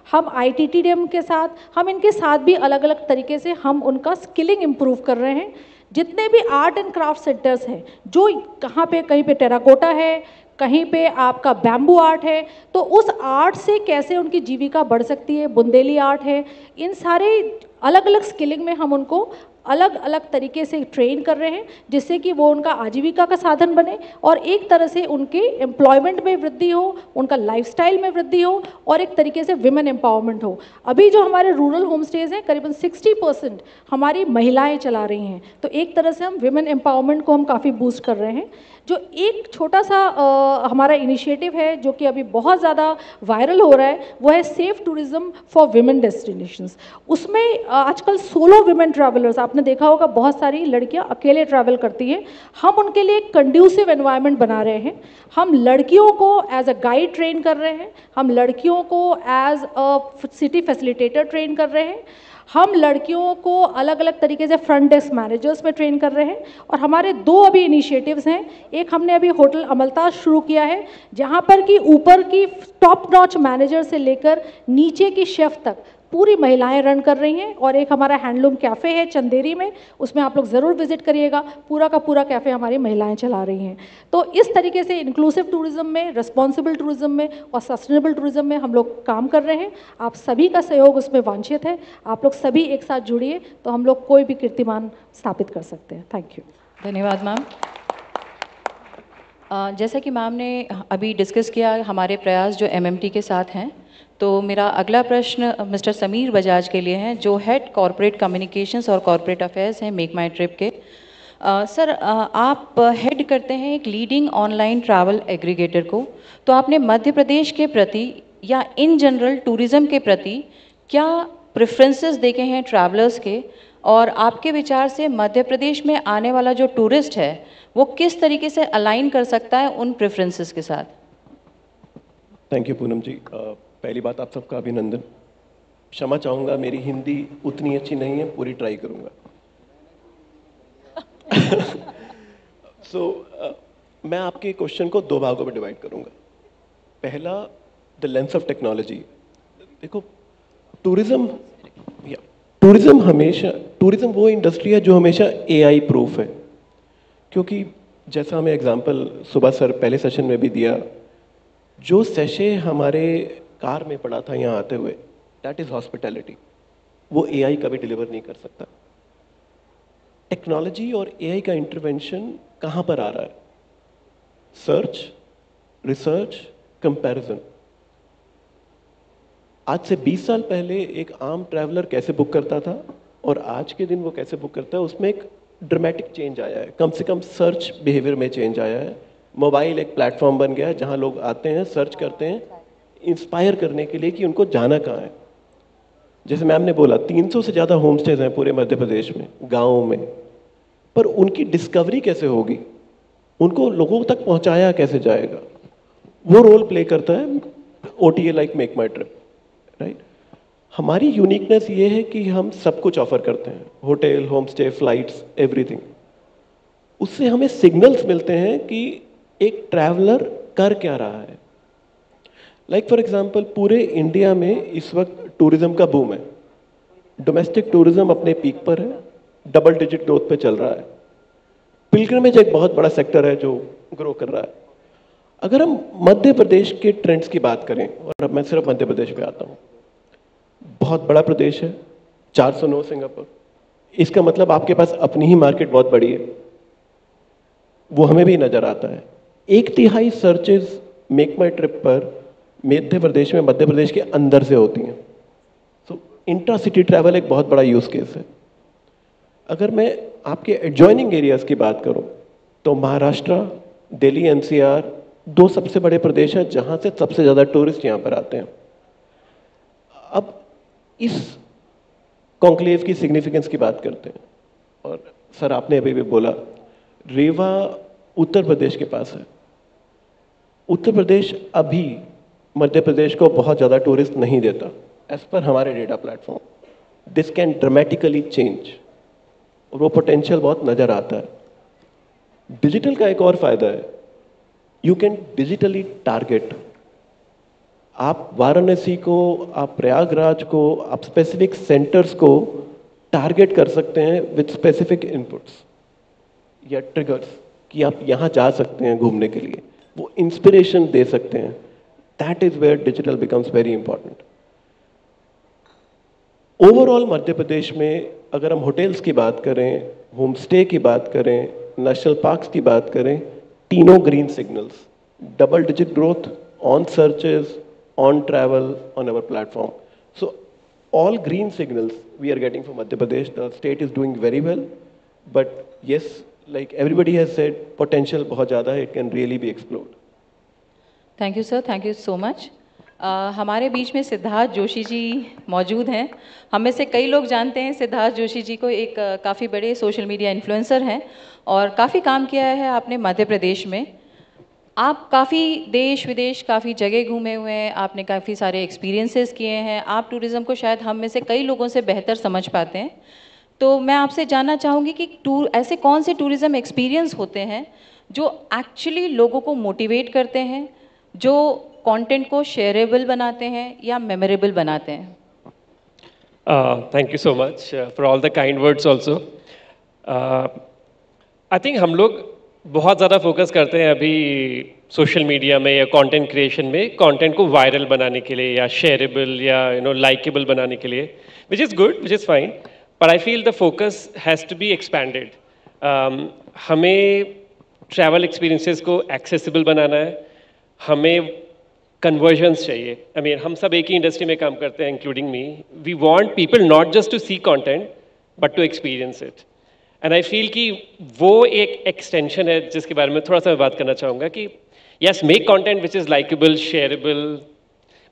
हम ITTDM के साथ, हम इनके साथ भी अलग अलग तरीके से हम उनका स्किलिंग इम्प्रूव कर रहे हैं। जितने भी आर्ट एंड क्राफ्ट सेंटर्स हैं, जो कहाँ पे, कहीं पे टेराकोटा है, कहीं पे आपका बैम्बू आर्ट है, तो उस आर्ट से कैसे उनकी जीविका बढ़ सकती है, बुंदेली आर्ट है, इन सारे अलग अलग स्किलिंग में हम उनको अलग अलग तरीके से ट्रेन कर रहे हैं, जिससे कि वो उनका आजीविका का साधन बने और एक तरह से उनके एम्प्लॉयमेंट में वृद्धि हो, उनका लाइफस्टाइल में वृद्धि हो और एक तरीके से विमेन एम्पावरमेंट हो। अभी जो हमारे रूरल होम स्टेज हैं, करीबन 60% हमारी महिलाएं चला रही हैं, तो एक तरह से हम विमेन एम्पावरमेंट को हम काफ़ी बूस्ट कर रहे हैं। जो एक छोटा सा हमारा इनिशिएटिव है जो कि अभी बहुत ज़्यादा वायरल हो रहा है, वो है safe tourism for women destinations. उसमें आजकल सोलो विमेन ट्रैवलर्स, आपने देखा होगा बहुत सारी लड़कियां अकेले ट्रैवल करती हैं, हम उनके लिए एक कंड्यूसिव एनवायरनमेंट बना रहे हैं। हम लड़कियों को एज अ गाइड ट्रेन कर रहे हैं, हम लड़कियों को as a city facilitator train कर रहे हैं, हम लड़कियों को अलग अलग तरीके से फ्रंट डेस्क मैनेजर्स में ट्रेन कर रहे हैं। और हमारे 2 अभी इनिशिएटिव्स हैं। एक हमने अभी होटल अमलताज शुरू किया है, जहां पर कि ऊपर की टॉप नॉच मैनेजर से लेकर नीचे की शेफ तक पूरी महिलाएं रन कर रही हैं। और एक हमारा हैंडलूम कैफ़े है चंदेरी में, उसमें आप लोग ज़रूर विजिट करिएगा। पूरा का पूरा कैफ़े हमारी महिलाएं चला रही हैं। तो इस तरीके से इंक्लूसिव टूरिज्म में, रिस्पॉन्सिबल टूरिज्म में और सस्टेनेबल टूरिज्म में हम लोग काम कर रहे हैं। आप सभी का सहयोग उसमें वांछित है। आप लोग सभी एक साथ जुड़िए तो हम लोग कोई भी कीर्तिमान स्थापित कर सकते हैं। Thank you. धन्यवाद मैम। जैसा कि मैम ने अभी डिस्कस किया हमारे प्रयास जो MMT के साथ हैं, तो मेरा अगला प्रश्न मिस्टर समीर बजाज के लिए है, जो हेड कॉरपोरेट कम्युनिकेशंस और कॉरपोरेट अफेयर्स हैं मेक माई ट्रिप के। सर, आप हेड करते हैं एक लीडिंग ऑनलाइन ट्रैवल एग्रीगेटर को, तो आपने मध्य प्रदेश के प्रति या इन जनरल टूरिज़्म के प्रति क्या प्रेफरेंसेस देखे हैं ट्रैवलर्स के, और आपके विचार से मध्य प्रदेश में आने वाला जो टूरिस्ट है वो किस तरीके से अलाइन कर सकता है उन प्रेफरेंसेस के साथ? थैंक यू पूनम जी। पहली बात, आप सबका अभिनंदन। क्षमा चाहूँगा, मेरी हिंदी उतनी अच्छी नहीं है, पूरी ट्राई करूँगा। मैं आपके क्वेश्चन को 2 भागों में डिवाइड करूँगा। पहला, द लेंस ऑफ टेक्नोलॉजी। देखो, टूरिज्म वो इंडस्ट्री है जो हमेशा AI प्रूफ है, क्योंकि जैसा हमें एग्जांपल सुबह सर पहले सेशन में भी दिया, जो सेशे हमारे कार में पड़ा था यहाँ आते हुए, दैट इज़ हॉस्पिटैलिटी। वो AI कभी डिलीवर नहीं कर सकता। टेक्नोलॉजी और AI का इंटरवेंशन कहाँ पर आ रहा है? Search, research comparison. आज से 20 साल पहले एक आम ट्रैवलर कैसे बुक करता था और आज के दिन वो कैसे बुक करता है, उसमें एक ड्रामेटिक चेंज आया है। कम से कम सर्च बिहेवियर में चेंज आया है। मोबाइल एक प्लेटफॉर्म बन गया है जहां लोग आते हैं, सर्च करते हैं इंस्पायर करने के लिए कि उनको जाना कहाँ है। जैसे मैम ने बोला 300 से ज़्यादा होम स्टेज हैं पूरे मध्य प्रदेश में, गाँव में, पर उनकी डिस्कवरी कैसे होगी, उनको लोगों तक पहुंचाया कैसे जाएगा, वो रोल प्ले करता है OTA लाइक मेक माई ट्रिप, राइट। हमारी यूनिकनेस ये है कि हम सब कुछ ऑफर करते हैं, hotel, home stay, flights, everything. उससे हमें सिग्नल्स मिलते हैं कि एक ट्रैवलर कर क्या रहा है। लाइक फॉर एग्जांपल पूरे इंडिया में इस वक्त टूरिज्म का बूम है। डोमेस्टिक टूरिज्म अपने पीक पर है, डबल डिजिट ग्रोथ पे चल रहा है। पिलग्रिमेज एक बहुत बड़ा सेक्टर है जो ग्रो कर रहा है। अगर हम मध्य प्रदेश के ट्रेंड्स की बात करें, और अब मैं सिर्फ मध्य प्रदेश पे आता हूँ, बहुत बड़ा प्रदेश है, 409 सिंगापुर। इसका मतलब आपके पास अपनी ही मार्केट बहुत बड़ी है, वो हमें भी नजर आता है। 1/3 सर्चेज मेक माई ट्रिप पर मध्य प्रदेश में, मध्य प्रदेश के अंदर से होती हैं। सो इंट्रा सिटी ट्रैवल एक बहुत बड़ा यूज केस है। अगर मैं आपके एडजॉइनिंग एरियाज की बात करूं तो महाराष्ट्र, दिल्ली, NCR 2 सबसे बड़े प्रदेश हैं जहां से सबसे ज्यादा टूरिस्ट यहां पर आते हैं। अब इस कॉन्क्लेव की सिग्निफिकेंस की बात करते हैं, और सर आपने अभी भी बोला रीवा उत्तर प्रदेश के पास है। उत्तर प्रदेश अभी मध्य प्रदेश को बहुत ज़्यादा टूरिस्ट नहीं देता एज पर हमारे data platform. This can dramatically change, और वो पोटेंशियल बहुत नज़र आता है। डिजिटल का एक और फायदा है, यू कैन डिजिटली टारगेट। आप वाराणसी को, आप प्रयागराज को, आप स्पेसिफिक सेंटर्स को टारगेट कर सकते हैं विद स्पेसिफिक इनपुट्स या ट्रिगर्स कि आप यहाँ जा सकते हैं घूमने के लिए, वो इंस्पिरेशन दे सकते हैं। That is where digital becomes very important. Overall Madhya Pradesh में अगर हम होटल्स की बात करें, होम स्टे की बात करें, नेशनल पार्क्स की बात करें, तीनों green signals, double digit growth on searches, on travel, on our platform. So all green signals we are getting from Madhya Pradesh. The state is doing very well, but yes, like everybody has said, potential बहुत ज़्यादा है, it can really be explored. Thank you sir, thank you so much. हमारे बीच में सिद्धार्थ जोशी जी मौजूद हैं। हम में से कई लोग जानते हैं सिद्धार्थ जोशी जी को, एक काफ़ी बड़े सोशल मीडिया इन्फ्लुएंसर हैं और काफ़ी काम किया है आपने मध्य प्रदेश में। आप काफ़ी देश विदेश काफ़ी जगह घूमे हुए हैं, आपने काफ़ी सारे एक्सपीरियंसेस किए हैं। आप टूरिज़्म को शायद हम में से कई लोगों से बेहतर समझ पाते हैं। तो मैं आपसे जानना चाहूँगी कि ऐसे कौन से टूरिज़्म एक्सपीरियंस होते हैं जो एक्चुअली लोगों को मोटिवेट करते हैं, जो कंटेंट को शेयरेबल बनाते हैं या मेमोरेबल बनाते हैं? Thank you so much for all the kind words also. I think हम लोग बहुत ज़्यादा फोकस करते हैं अभी सोशल मीडिया में या कंटेंट क्रिएशन में, कंटेंट को वायरल बनाने के लिए या शेयरेबल या लाइकेबल बनाने के लिए, which is good, which is fine, but I feel the focus has to be expanded. हमें ट्रैवल एक्सपीरियंसेस को एक्सेसिबल बनाना है, हमें कन्वर्जन्स चाहिए। आई मीन हम सब एक ही इंडस्ट्री में काम करते हैं, including me. We want people not just to see content but to experience it. And I feel कि वो एक एक्सटेंशन है जिसके बारे में थोड़ा सा मैं बात करना चाहूँगा कि yes, make content which is likable, shareable,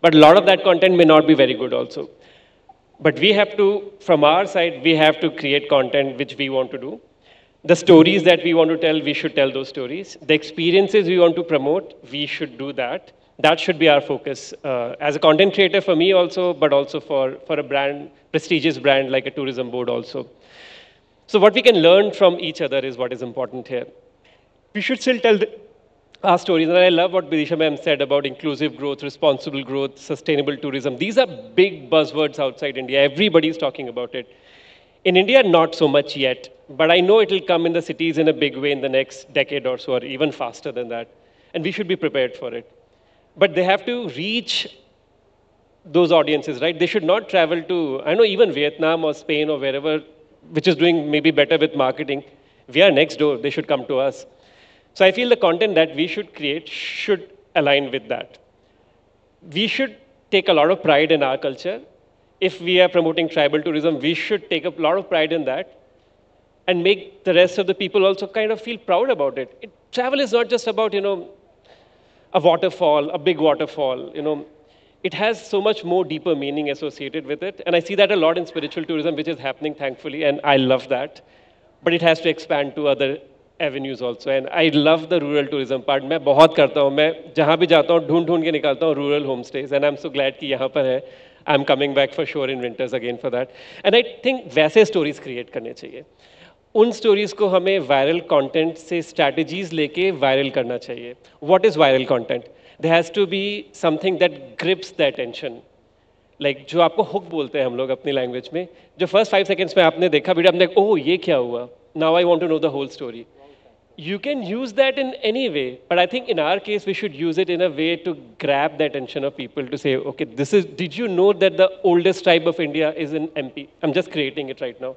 but a lot of that content may not be very good also. But we have to, from our side, we have to create content which we want to do. The stories that we want to tell, we should tell those stories. The experiences we want to promote, we should do that. That should be our focus as a content creator for me also, but also for a brand, prestigious brand like a tourism board also. So what we can learn from each other is what is important here. We should still tell our stories, and I love what Bidisha ma'am said about inclusive growth, responsible growth, sustainable tourism. These are big buzzwords outside India. Everybody is talking about it. In India, not so much yet, but I know it will come in the cities in a big way in the next decade or so, or even faster than that. And we should be prepared for it. But they have to reach those audiences, right? They should not travel to, I know, even Vietnam or Spain or wherever, which is doing maybe better with marketing. We are next door. They should come to us. So I feel the content that we should create should align with that. we should take a lot of pride in our culture. If we are promoting tribal tourism, we should take a lot of pride in that and make the rest of the people also kind of feel proud about it. Travel is not just about, a waterfall, a big waterfall, it has so much more deeper meaning associated with it. And I see that a lot in spiritual tourism, which is happening, thankfully, and I love that. But it has to expand to other avenues also. And I love the rural tourism part. मैं बहुत करता हूँ. मैं जहाँ भी जाता हूँ, ढूंढ के निकालता हूँ rural homestays. And I'm so glad कि यहाँ पर है. I'm coming back for sure in winters again for that. And I think वैसे stories create करने चाहिए. उन stories को हमें viral content से strategies लेके viral करना चाहिए. What is viral content? There has to be something that grips the attention. Like जो आपको hook बोलते हैं हम लोग अपनी language में, जो first 5 seconds में आपने देखा वीडियो, आपने ओह ये क्या हुआ? Now I want to know the whole story. You can use that in any way, but I think in our case we should use it in a way to grab the attention of people to say, okay, did you know that the oldest tribe of India is in MP? I'm just creating it right now.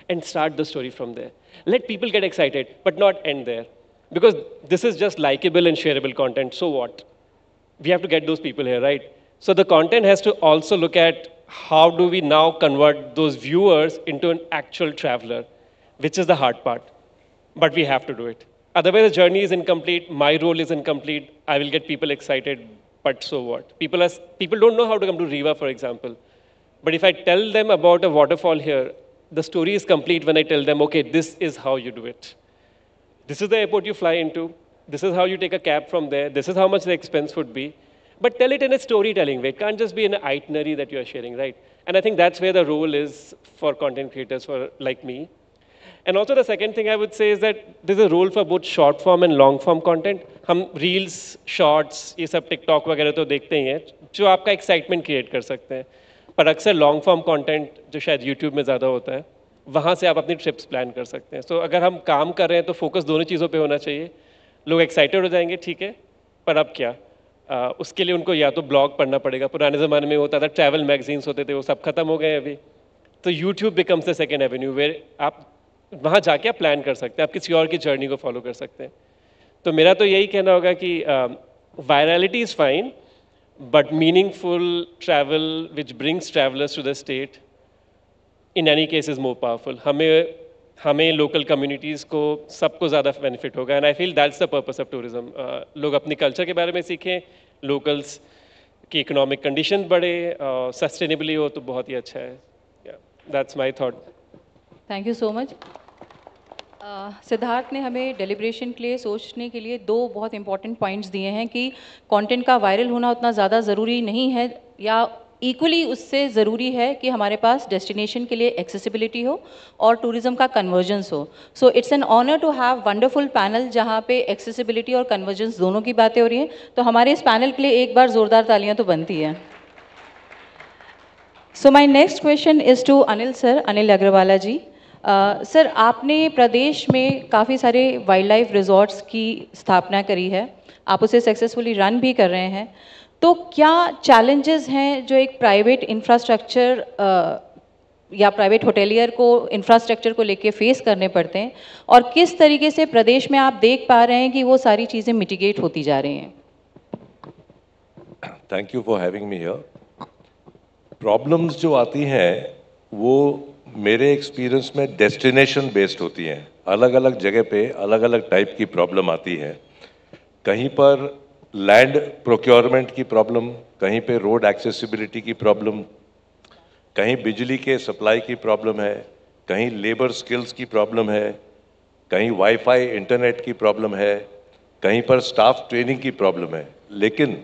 And start the story from there. Let people get excited, but not end there. Because this is just likable and shareable content, so what? We have to get those people here, right? So the content has to also look at how do we now convert those viewers into an actual traveler, which is the hard part. But we have to do it. Otherwise, the journey is incomplete, my role is incomplete, I will get people excited, but so what? People don't know how to come to Riva, for example. But if I tell them about a waterfall here, the story is complete when I tell them, okay, this is how you do it. This is the airport you fly into, this is how you take a cab from there, this is how much the expense would be. But tell it in a storytelling way. It can't just be an itinerary that you are sharing, right? And I think that's where the role is for content creators like me. And also the second thing I would say is that there's a role for both short form and long form content. हम reels, shorts, ये सब TikTok वगैरह तो देखते ही हैं, जो आपका excitement create कर सकते हैं. पर अक्सर long form content जो शायद YouTube में ज़्यादा होता है, वहाँ से आप अपनी trips plan कर सकते हैं. So अगर हम काम कर रहे हैं तो focus दोनों चीज़ों पे होना चाहिए. लोग excited हो जाएंगे, ठीक है, पर अब क्या? उसके लिए उनको या तो blog पढ़ना पड़ेगा. पुराने ज़माने में होता था travel magazines होते थे, वो सब खत्म हो गए अभी. तो YouTube becomes the second avenue where आप वहाँ जाके आप प्लान कर सकते हैं, आप किसी और की जर्नी को फॉलो कर सकते हैं. तो मेरा तो यही कहना होगा कि virality is fine, but meaningful travel which brings travellers to the state in any case is more powerful. हमें लोकल कम्युनिटीज़ को सबको ज़्यादा बेनिफिट होगा. And I feel that's the purpose of tourism. लोग अपनी कल्चर के बारे में सीखें, लोकल्स की इकोनॉमिक कंडीशन बढ़े, सस्टेनेबली हो तो बहुत ही अच्छा है. That's my thought. Thank you so much. Siddharth ने हमें डेलिब्रेशन के लिए, सोचने के लिए 2 बहुत इंपॉर्टेंट पॉइंट्स दिए हैं कि कंटेंट का वायरल होना उतना ज़्यादा ज़रूरी नहीं है, या इक्वली उससे ज़रूरी है कि हमारे पास डेस्टिनेशन के लिए एक्सेसिबिलिटी हो और टूरिज़्म का कन्वर्जेंस हो. So it's an honour to have wonderful panel जहाँ पे एक्सेसिबिलिटी और कन्वर्जेंस दोनों की बातें हो रही हैं. तो हमारे इस पैनल के लिए एक बार ज़ोरदार तालियाँ तो बनती हैं. So my next question is to Anil sir, Anil Agarwala ji. Sir, आपने प्रदेश में काफ़ी सारे वाइल्ड लाइफ रिजॉर्ट्स की स्थापना करी है, आप उसे सक्सेसफुली रन भी कर रहे हैं. तो क्या चैलेंजेस हैं जो एक प्राइवेट इंफ्रास्ट्रक्चर या प्राइवेट होटेलियर को इंफ्रास्ट्रक्चर को लेके फेस करने पड़ते हैं, और किस तरीके से प्रदेश में आप देख पा रहे हैं कि वो सारी चीज़ें मिटिगेट होती जा रही हैं? Thank you for having me here. Problems जो आती हैं वो मेरे एक्सपीरियंस में डेस्टिनेशन बेस्ड होती हैं. अलग अलग जगह पे अलग अलग टाइप की प्रॉब्लम आती है. कहीं पर लैंड प्रोक्योरमेंट की प्रॉब्लम, कहीं पे रोड एक्सेसिबिलिटी की प्रॉब्लम, कहीं बिजली के सप्लाई की प्रॉब्लम है, कहीं लेबर स्किल्स की प्रॉब्लम है, कहीं वाईफाई इंटरनेट की प्रॉब्लम है, कहीं पर स्टाफ ट्रेनिंग की प्रॉब्लम है. लेकिन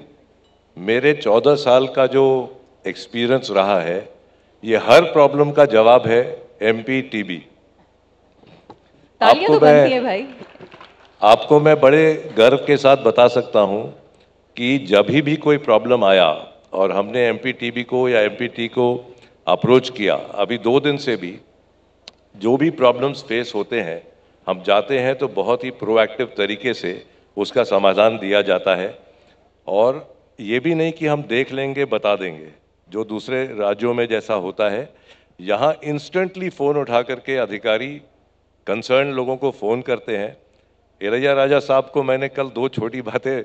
मेरे 14 साल का जो एक्सपीरियंस रहा है, ये हर प्रॉब्लम का जवाब है MPTB. तालियां तो बनती है भाई. आपको मैं बड़े गर्व के साथ बता सकता हूं कि जब भी कोई प्रॉब्लम आया और हमने MPTB को या MPT को अप्रोच किया, अभी 2 दिन से भी जो भी प्रॉब्लम्स फेस होते हैं, हम जाते हैं तो बहुत ही प्रोएक्टिव तरीके से उसका समाधान दिया जाता है. और ये भी नहीं कि हम देख लेंगे बता देंगे, जो दूसरे राज्यों में जैसा होता है. यहाँ इंस्टेंटली फ़ोन उठा करके अधिकारी कंसर्न लोगों को फ़ोन करते हैं. इलैया राजा साहब को मैंने कल 2 छोटी बातें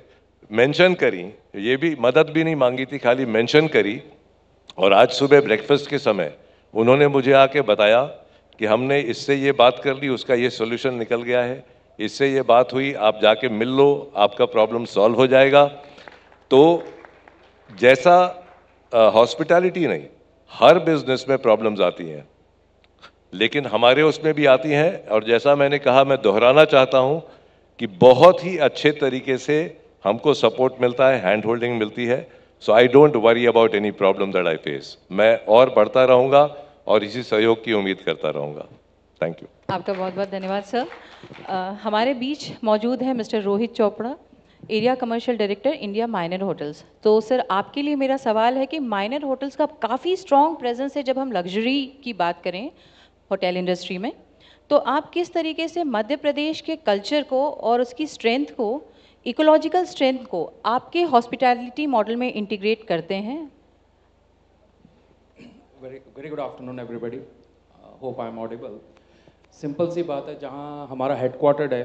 मेंशन करी, ये भी मदद भी नहीं मांगी थी, खाली मेंशन करी। और आज सुबह ब्रेकफास्ट के समय उन्होंने मुझे आके बताया कि हमने इससे ये बात कर ली, उसका ये सॉल्यूशन निकल गया है, इससे ये बात हुई, आप जाके मिल लो, आपका प्रॉब्लम सॉल्व हो जाएगा। तो जैसा हॉस्पिटैलिटी नहीं, हर बिजनेस में प्रॉब्लम्स आती हैं, लेकिन हमारे उसमें भी आती हैं। और जैसा मैंने कहा, मैं दोहराना चाहता हूं कि बहुत ही अच्छे तरीके से हमको सपोर्ट मिलता है, हैंड होल्डिंग मिलती है। So I don't worry about any problem that I face. मैं और बढ़ता रहूंगा और इसी सहयोग की उम्मीद करता रहूंगा। Thank you. आपका बहुत बहुत धन्यवाद सर। हमारे बीच मौजूद है mister Rohit Chopra, area commercial director, India minor hotels. तो सर, आपके लिए मेरा सवाल है कि माइनर होटल्स का काफ़ी स्ट्रॉन्ग प्रेजेंस है जब हम लग्जरी की बात करें होटल इंडस्ट्री में। तो आप किस तरीके से मध्य प्रदेश के कल्चर को और उसकी स्ट्रेंथ को, इकोलॉजिकल स्ट्रेंथ को आपके हॉस्पिटैलिटी मॉडल में इंटीग्रेट करते हैं? Very good afternoon everybody, hope I am audible. Simple सी बात है, जहाँ हमारा हेडक्वार्टर्ड है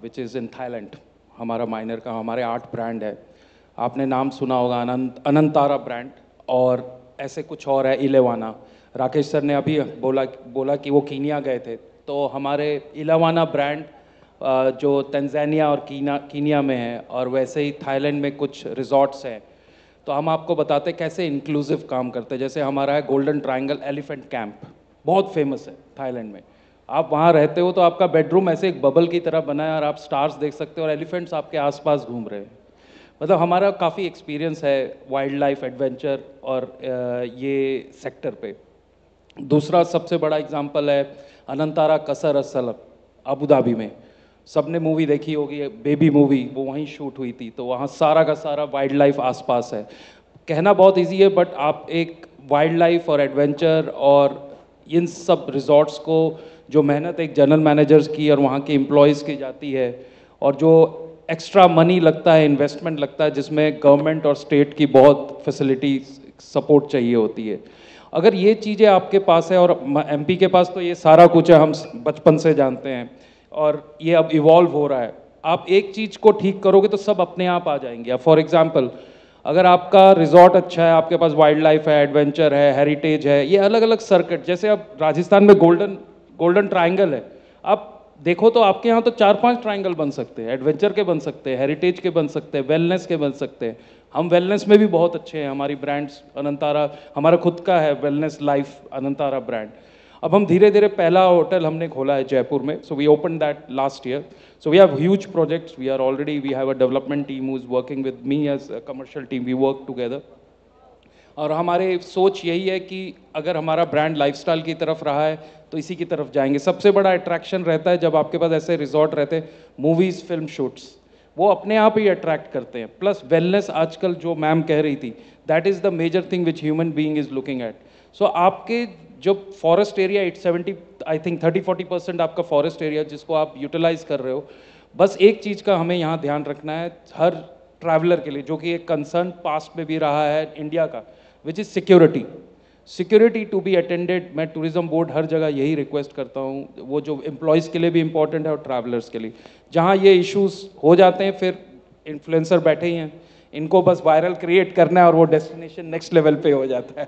विच इज़ इन थाईलैंड, हमारा माइनर का, हमारे 8 ब्रांड है। आपने नाम सुना होगा अनंतारा ब्रांड, और ऐसे कुछ और है, इलेवाना। राकेश सर ने अभी बोला कि वो कीनिया गए थे, तो हमारे इलेवाना ब्रांड जो तंजानिया और कीनिया में है, और वैसे ही थाईलैंड में कुछ रिजॉर्ट्स हैं। तो हम आपको बताते कैसे इंक्लूसिव काम करते हैं। जैसे हमारा है गोल्डन ट्रायंगल एलिफेंट कैंप, बहुत फेमस है थाईलैंड में। आप वहाँ रहते हो तो आपका बेडरूम ऐसे एक बबल की तरह बना है, और आप स्टार्स देख सकते हो और एलिफेंट्स आपके आसपास घूम रहे हैं। मतलब हमारा काफ़ी एक्सपीरियंस है वाइल्ड लाइफ एडवेंचर और ये सेक्टर पे। दूसरा सबसे बड़ा एग्जांपल है अनंतारा कसर असलम, अबू धाबी में। सबने मूवी देखी होगी, बेबी मूवी, वो वहीं शूट हुई थी। तो वहाँ सारा का सारा वाइल्ड लाइफ आसपास है। कहना बहुत इजी है, बट आप एक वाइल्ड लाइफ और एडवेंचर और इन सब रिजॉर्ट्स को जो मेहनत एक जनरल मैनेजर्स की और वहाँ के एम्प्लॉयज़ की जाती है, और जो एक्स्ट्रा मनी लगता है, इन्वेस्टमेंट लगता है, जिसमें गवर्नमेंट और स्टेट की बहुत फैसिलिटी सपोर्ट चाहिए होती है, अगर ये चीज़ें आपके पास है, और एमपी के पास तो ये सारा कुछ है, हम बचपन से जानते हैं, और ये अब इवॉल्व हो रहा है। आप एक चीज़ को ठीक करोगे तो सब अपने आप आ जाएंगे। फॉर एग्जांपल, अगर आपका रिजॉर्ट अच्छा है, आपके पास वाइल्ड लाइफ है, एडवेंचर है, हेरिटेज है, ये अलग अलग सर्किट, जैसे अब राजस्थान में गोल्डन ट्रायंगल है, आप देखो तो आपके यहाँ तो 4-5 ट्रायंगल बन सकते हैं, एडवेंचर के बन सकते हैं, हेरिटेज के बन सकते हैं, वेलनेस के बन सकते हैं। हम वेलनेस में भी बहुत अच्छे हैं, हमारी ब्रांड्स अनंतारा, हमारा खुद का है वेलनेस लाइफ अनंतारा ब्रांड। अब हम धीरे धीरे, पहला होटल हमने खोला है जयपुर में, so we open that last year. So we have huge projects, we have a development team who is working with me as a commercial team, we work together. और हमारे सोच यही है कि अगर हमारा ब्रांड लाइफस्टाइल की तरफ रहा है तो इसी की तरफ जाएंगे। सबसे बड़ा अट्रैक्शन रहता है जब आपके पास ऐसे रिजॉर्ट रहते हैं, मूवीज़, फिल्म शूट्स, वो अपने आप ही अट्रैक्ट करते हैं। प्लस वेलनेस, आजकल जो मैम कह रही थी, that is the major thing which human being is looking at. So आपके जो फॉरेस्ट एरिया, 70 आई थिंक 30-40% आपका फॉरेस्ट एरिया जिसको आप यूटिलाइज कर रहे हो, बस एक चीज़ का हमें यहाँ ध्यान रखना है हर ट्रैवलर के लिए, जो कि एक कंसर्न पास्ट में भी रहा है इंडिया का, which is security to be attended. मैं टूरिज्म बोर्ड हर जगह यही रिक्वेस्ट करता हूँ, वो जो एम्प्लॉयज़ के लिए भी इंपॉर्टेंट है और ट्रैवलर्स के लिए। जहाँ ये इश्यूज हो जाते हैं, फिर इन्फ्लुएंसर बैठे ही हैं, इनको बस वायरल क्रिएट करना है और वो डेस्टिनेशन नेक्स्ट लेवल पे हो जाता है।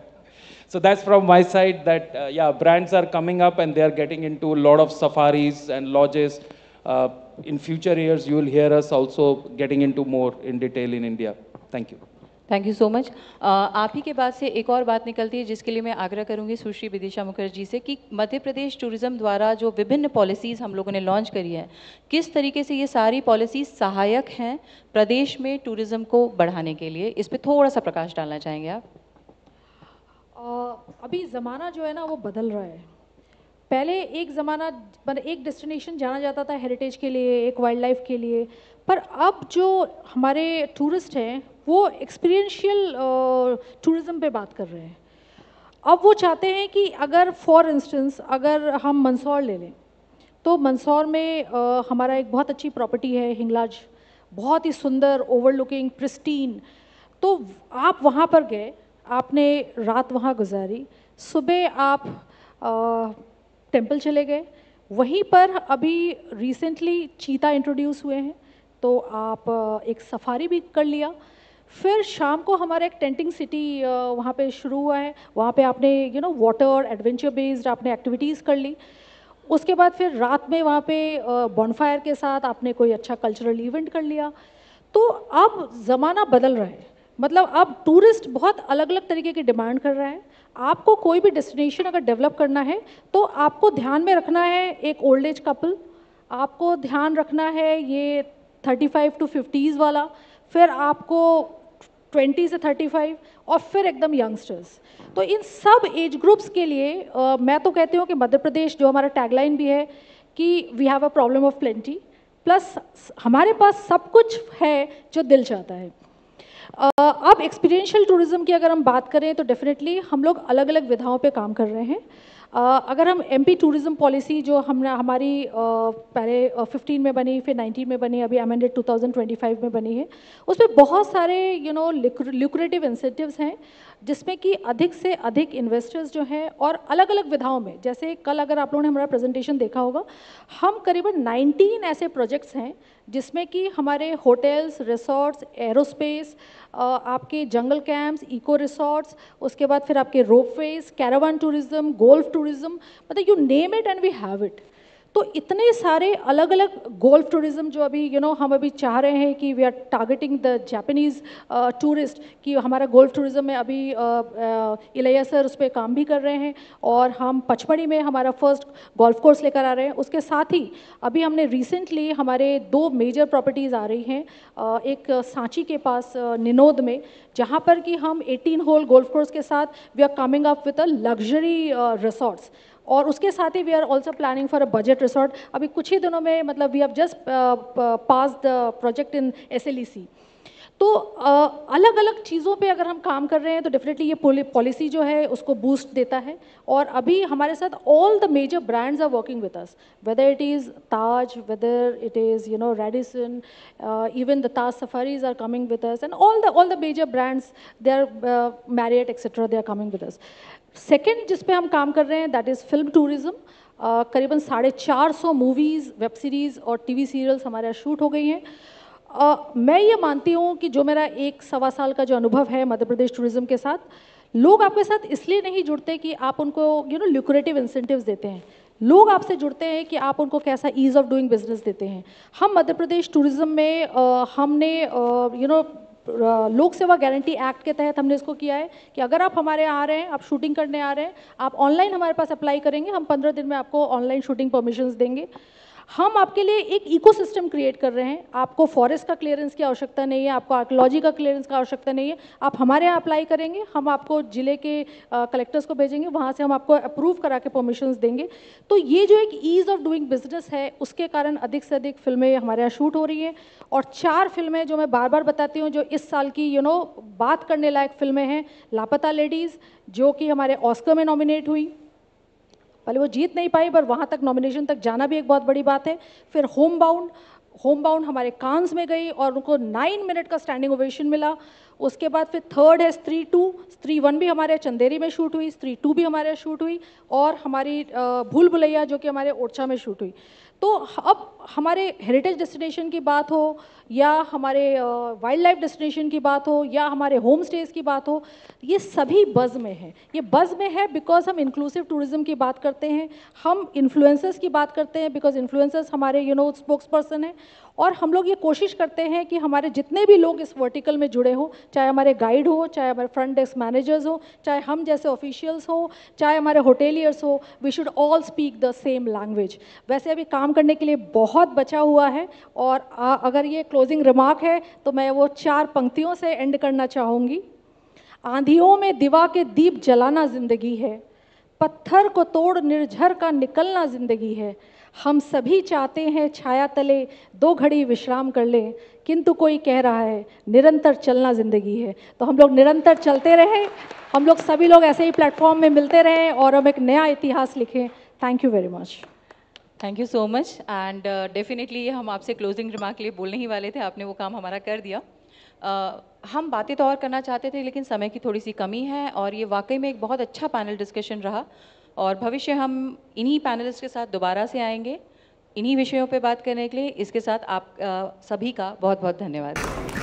So that's from my side that yeah, brands are coming up and they are getting into a lot of safaris and lodges. In future years, you will hear us also getting into more in detail in India. Thank you. Thank you so much. आप ही के बाद से एक और बात निकलती है जिसके लिए मैं आग्रह करूंगी सुश्री विदिशा मुखर्जी से, कि मध्य प्रदेश टूरिज्म द्वारा जो विभिन्न पॉलिसीज़ हम लोगों ने लॉन्च करी है, किस तरीके से ये सारी पॉलिसीज़ सहायक हैं प्रदेश में टूरिज्म को बढ़ाने के लिए, इस पर थोड़ा सा प्रकाश डालना चाहेंगे आप? अभी ज़माना जो है ना वो बदल रहा है। पहले एक ज़माना, एक डेस्टिनेशन जाना जाता था हेरिटेज के लिए, एक वाइल्ड लाइफ के लिए, पर अब जो हमारे टूरिस्ट हैं वो एक्सपीरियंशियल टूरिज़्म पे बात कर रहे हैं। अब वो चाहते हैं कि अगर फॉर इंस्टेंस अगर हम मंदसौर ले लें, तो मंदसौर में हमारा एक बहुत अच्छी प्रॉपर्टी है हिंगलाज, बहुत ही सुंदर, ओवरलुकिंग, प्रिस्टीन। तो आप वहाँ पर गए, आपने रात वहाँ गुजारी, सुबह आप टेंपल चले गए। वहीं पर अभी रिसेंटली चीता इंट्रोड्यूस हुए हैं, तो आप एक सफारी भी कर लिया। फिर शाम को हमारा एक टेंटिंग सिटी वहाँ पे शुरू हुआ है, वहाँ पे आपने वाटर एडवेंचर बेस्ड आपने एक्टिविटीज़ कर ली। उसके बाद फिर रात में वहाँ पे बॉनफायर के साथ आपने कोई अच्छा कल्चरल इवेंट कर लिया। तो अब ज़माना बदल रहा है, मतलब अब टूरिस्ट बहुत अलग अलग तरीके की डिमांड कर रहा है। आपको कोई भी डेस्टिनेशन अगर डेवलप करना है तो आपको ध्यान में रखना है एक ओल्ड एज कपल, आपको ध्यान रखना है ये 35 to 50s वाला, फिर आपको 20 से 35 और फिर एकदम यंगस्टर्स। तो इन सब एज ग्रुप्स के लिए मैं तो कहती हूँ कि मध्य प्रदेश, जो हमारा टैगलाइन भी है कि we have a problem of plenty, plus हमारे पास सब कुछ है जो दिल चाहता है। अब एक्सपीरियंशियल टूरिज्म की अगर हम बात करें तो डेफिनेटली हम लोग अलग अलग विधाओं पे काम कर रहे हैं। अगर हम एमपी टूरिज्म पॉलिसी जो हमारी पहले 15 में बनी, फिर 19 में बनी, अभी अमेंडेड 2025 में बनी है, उसमें बहुत सारे ल्यूक्रेटिव इंसेंटिव्स हैं जिसमें कि अधिक से अधिक इन्वेस्टर्स जो हैं और अलग अलग विधाओं में, जैसे कल अगर आप लोगों ने हमारा प्रेजेंटेशन देखा होगा, हम करीबन 19 ऐसे प्रोजेक्ट्स हैं जिसमें कि हमारे होटल्स, रिसोर्ट्स, एरोस्पेस, आपके जंगल कैंप्स, इको रिसोर्ट्स, उसके बाद फिर आपके ropeways, caravan tourism, golf tourism, मतलब you name it and we have it. तो इतने सारे अलग अलग गोल्फ टूरिज्म जो अभी हम अभी चाह रहे हैं कि we are targeting the Japanese tourist, कि हमारा गोल्फ टूरिज्म में अभी इलैया सर उस पर काम भी कर रहे हैं और हम पचमढ़ी में हमारा फर्स्ट गोल्फ कोर्स लेकर आ रहे हैं। उसके साथ ही अभी हमने रिसेंटली हमारे 2 मेजर प्रॉपर्टीज़ आ रही हैं, एक सांची के पास निनोद में, जहाँ पर कि हम 18 होल गोल्फ कोर्स के साथ we are coming up with a luxury resorts, और उसके साथ ही we are also planning for a budget resort. अभी कुछ ही दिनों में, मतलब we have just pass the project in SLEC। तो अलग अलग चीज़ों पे अगर हम काम कर रहे हैं तो डेफिनेटली ये पॉलिसी जो है उसको बूस्ट देता है। और अभी हमारे साथ all the major brands are working with us, whether it is Taj, whether it is Radisson, even the Taj safaris are coming with us, and all the major brands, they are Marriott etcetera, they are coming with us. Second जिस पे हम काम कर रहे हैं that is film tourism. करीबन 450 movies, web series और TV serials हमारे यहाँ शूट हो गई हैं। मैं ये मानती हूँ कि जो मेरा 1-1.25 साल का जो अनुभव है मध्य प्रदेश टूरिज्म के साथ, लोग आपके साथ इसलिए नहीं जुड़ते कि आप उनको ल्यूक्रेटिव इंसेंटिव्स देते हैं, लोग आपसे जुड़ते हैं कि आप उनको कैसा ईज़ ऑफ डूइंग बिजनेस देते हैं। हम मध्य प्रदेश टूरिज्म में हमने लोक सेवा गारंटी एक्ट के तहत हमने इसको किया है कि अगर आप हमारे यहाँ आ रहे हैं, आप शूटिंग करने आ रहे हैं, आप ऑनलाइन हमारे पास अप्लाई करेंगे, हम 15 दिन में आपको ऑनलाइन शूटिंग परमिशंस देंगे। हम आपके लिए एक इकोसिस्टम क्रिएट कर रहे हैं, आपको फॉरेस्ट का क्लियरेंस की आवश्यकता नहीं है, आपको आर्कियोलॉजी का क्लियरेंस का आवश्यकता नहीं है, आप हमारे यहाँ अप्लाई करेंगे, हम आपको जिले के कलेक्टर्स को भेजेंगे, वहाँ से हम आपको अप्रूव करा के परमिशंस देंगे। तो ये जो एक ईज़ ऑफ डूइंग बिजनेस है, उसके कारण अधिक से अधिक फिल्में हमारे यहाँ शूट हो रही हैं। और 4 फिल्में जो मैं बार बार बताती हूँ जो इस साल की बात करने लायक फिल्में हैं, लापता लेडीज़ जो कि हमारे ऑस्कर में नॉमिनेट हुई, पहले वो जीत नहीं पाई पर वहाँ तक नॉमिनेशन तक जाना भी एक बहुत बड़ी बात है। फिर होम बाउंड हमारे कांस में गई और उनको 9 मिनट का स्टैंडिंग ओवेशन मिला। उसके बाद फिर थर्ड है स्त्री 2, स्त्री 1 भी हमारे चंदेरी में शूट हुई, स्त्री 2 भी हमारे शूट हुई, और हमारी भूल भुलैया जो कि हमारे ओरछा में शूट हुई। तो अब हमारे हेरिटेज डेस्टिनेशन की बात हो या हमारे वाइल्ड लाइफ डेस्टिनेशन की बात हो या हमारे होम स्टेज की बात हो, ये सभी बज़ में है। ये बज़ में है बिकॉज हम इंक्लूसिव टूरिज्म की बात करते हैं, हम इन्फ्लुएंसर्स की बात करते हैं बिकॉज इन्फ्लुएंसर्स हमारे स्पोक्स पर्सन हैं, और हम लोग ये कोशिश करते हैं कि हमारे जितने भी लोग इस वर्टिकल में जुड़े हों, चाहे हमारे गाइड हो, चाहे हमारे फ्रंट डेस्क मैनेजर्स हो, चाहे हम जैसे ऑफिशियल्स हो, चाहे हमारे होटेलियर्स हो, we should all speak the same language. वैसे अभी काम करने के लिए बहुत बचा हुआ है, और अगर ये क्लोजिंग रिमार्क है तो मैं वो 4 पंक्तियों से एंड करना चाहूँगी। आंधियों में दिवा के दीप जलाना जिंदगी है, पत्थर को तोड़ निर्झर का निकलना जिंदगी है। हम सभी चाहते हैं छाया तले 2 घड़ी विश्राम कर लें, किंतु कोई कह रहा है निरंतर चलना जिंदगी है। तो हम लोग निरंतर चलते रहें, हम लोग सभी लोग ऐसे ही प्लेटफॉर्म में मिलते रहें और हम एक नया इतिहास लिखें। Thank you very much. Thank you so much. And definitely हम आपसे क्लोजिंग रिमार्क के लिए बोलने ही वाले थे, आपने वो काम हमारा कर दिया। हम बातें तो और करना चाहते थे लेकिन समय की थोड़ी सी कमी है, और ये वाकई में एक बहुत अच्छा पैनल डिस्कशन रहा, और भविष्य हम इन्हीं पैनलिस्ट के साथ दोबारा से आएंगे। इन्हीं विषयों पे बात करने के लिए इसके साथ आप सभी का बहुत बहुत धन्यवाद।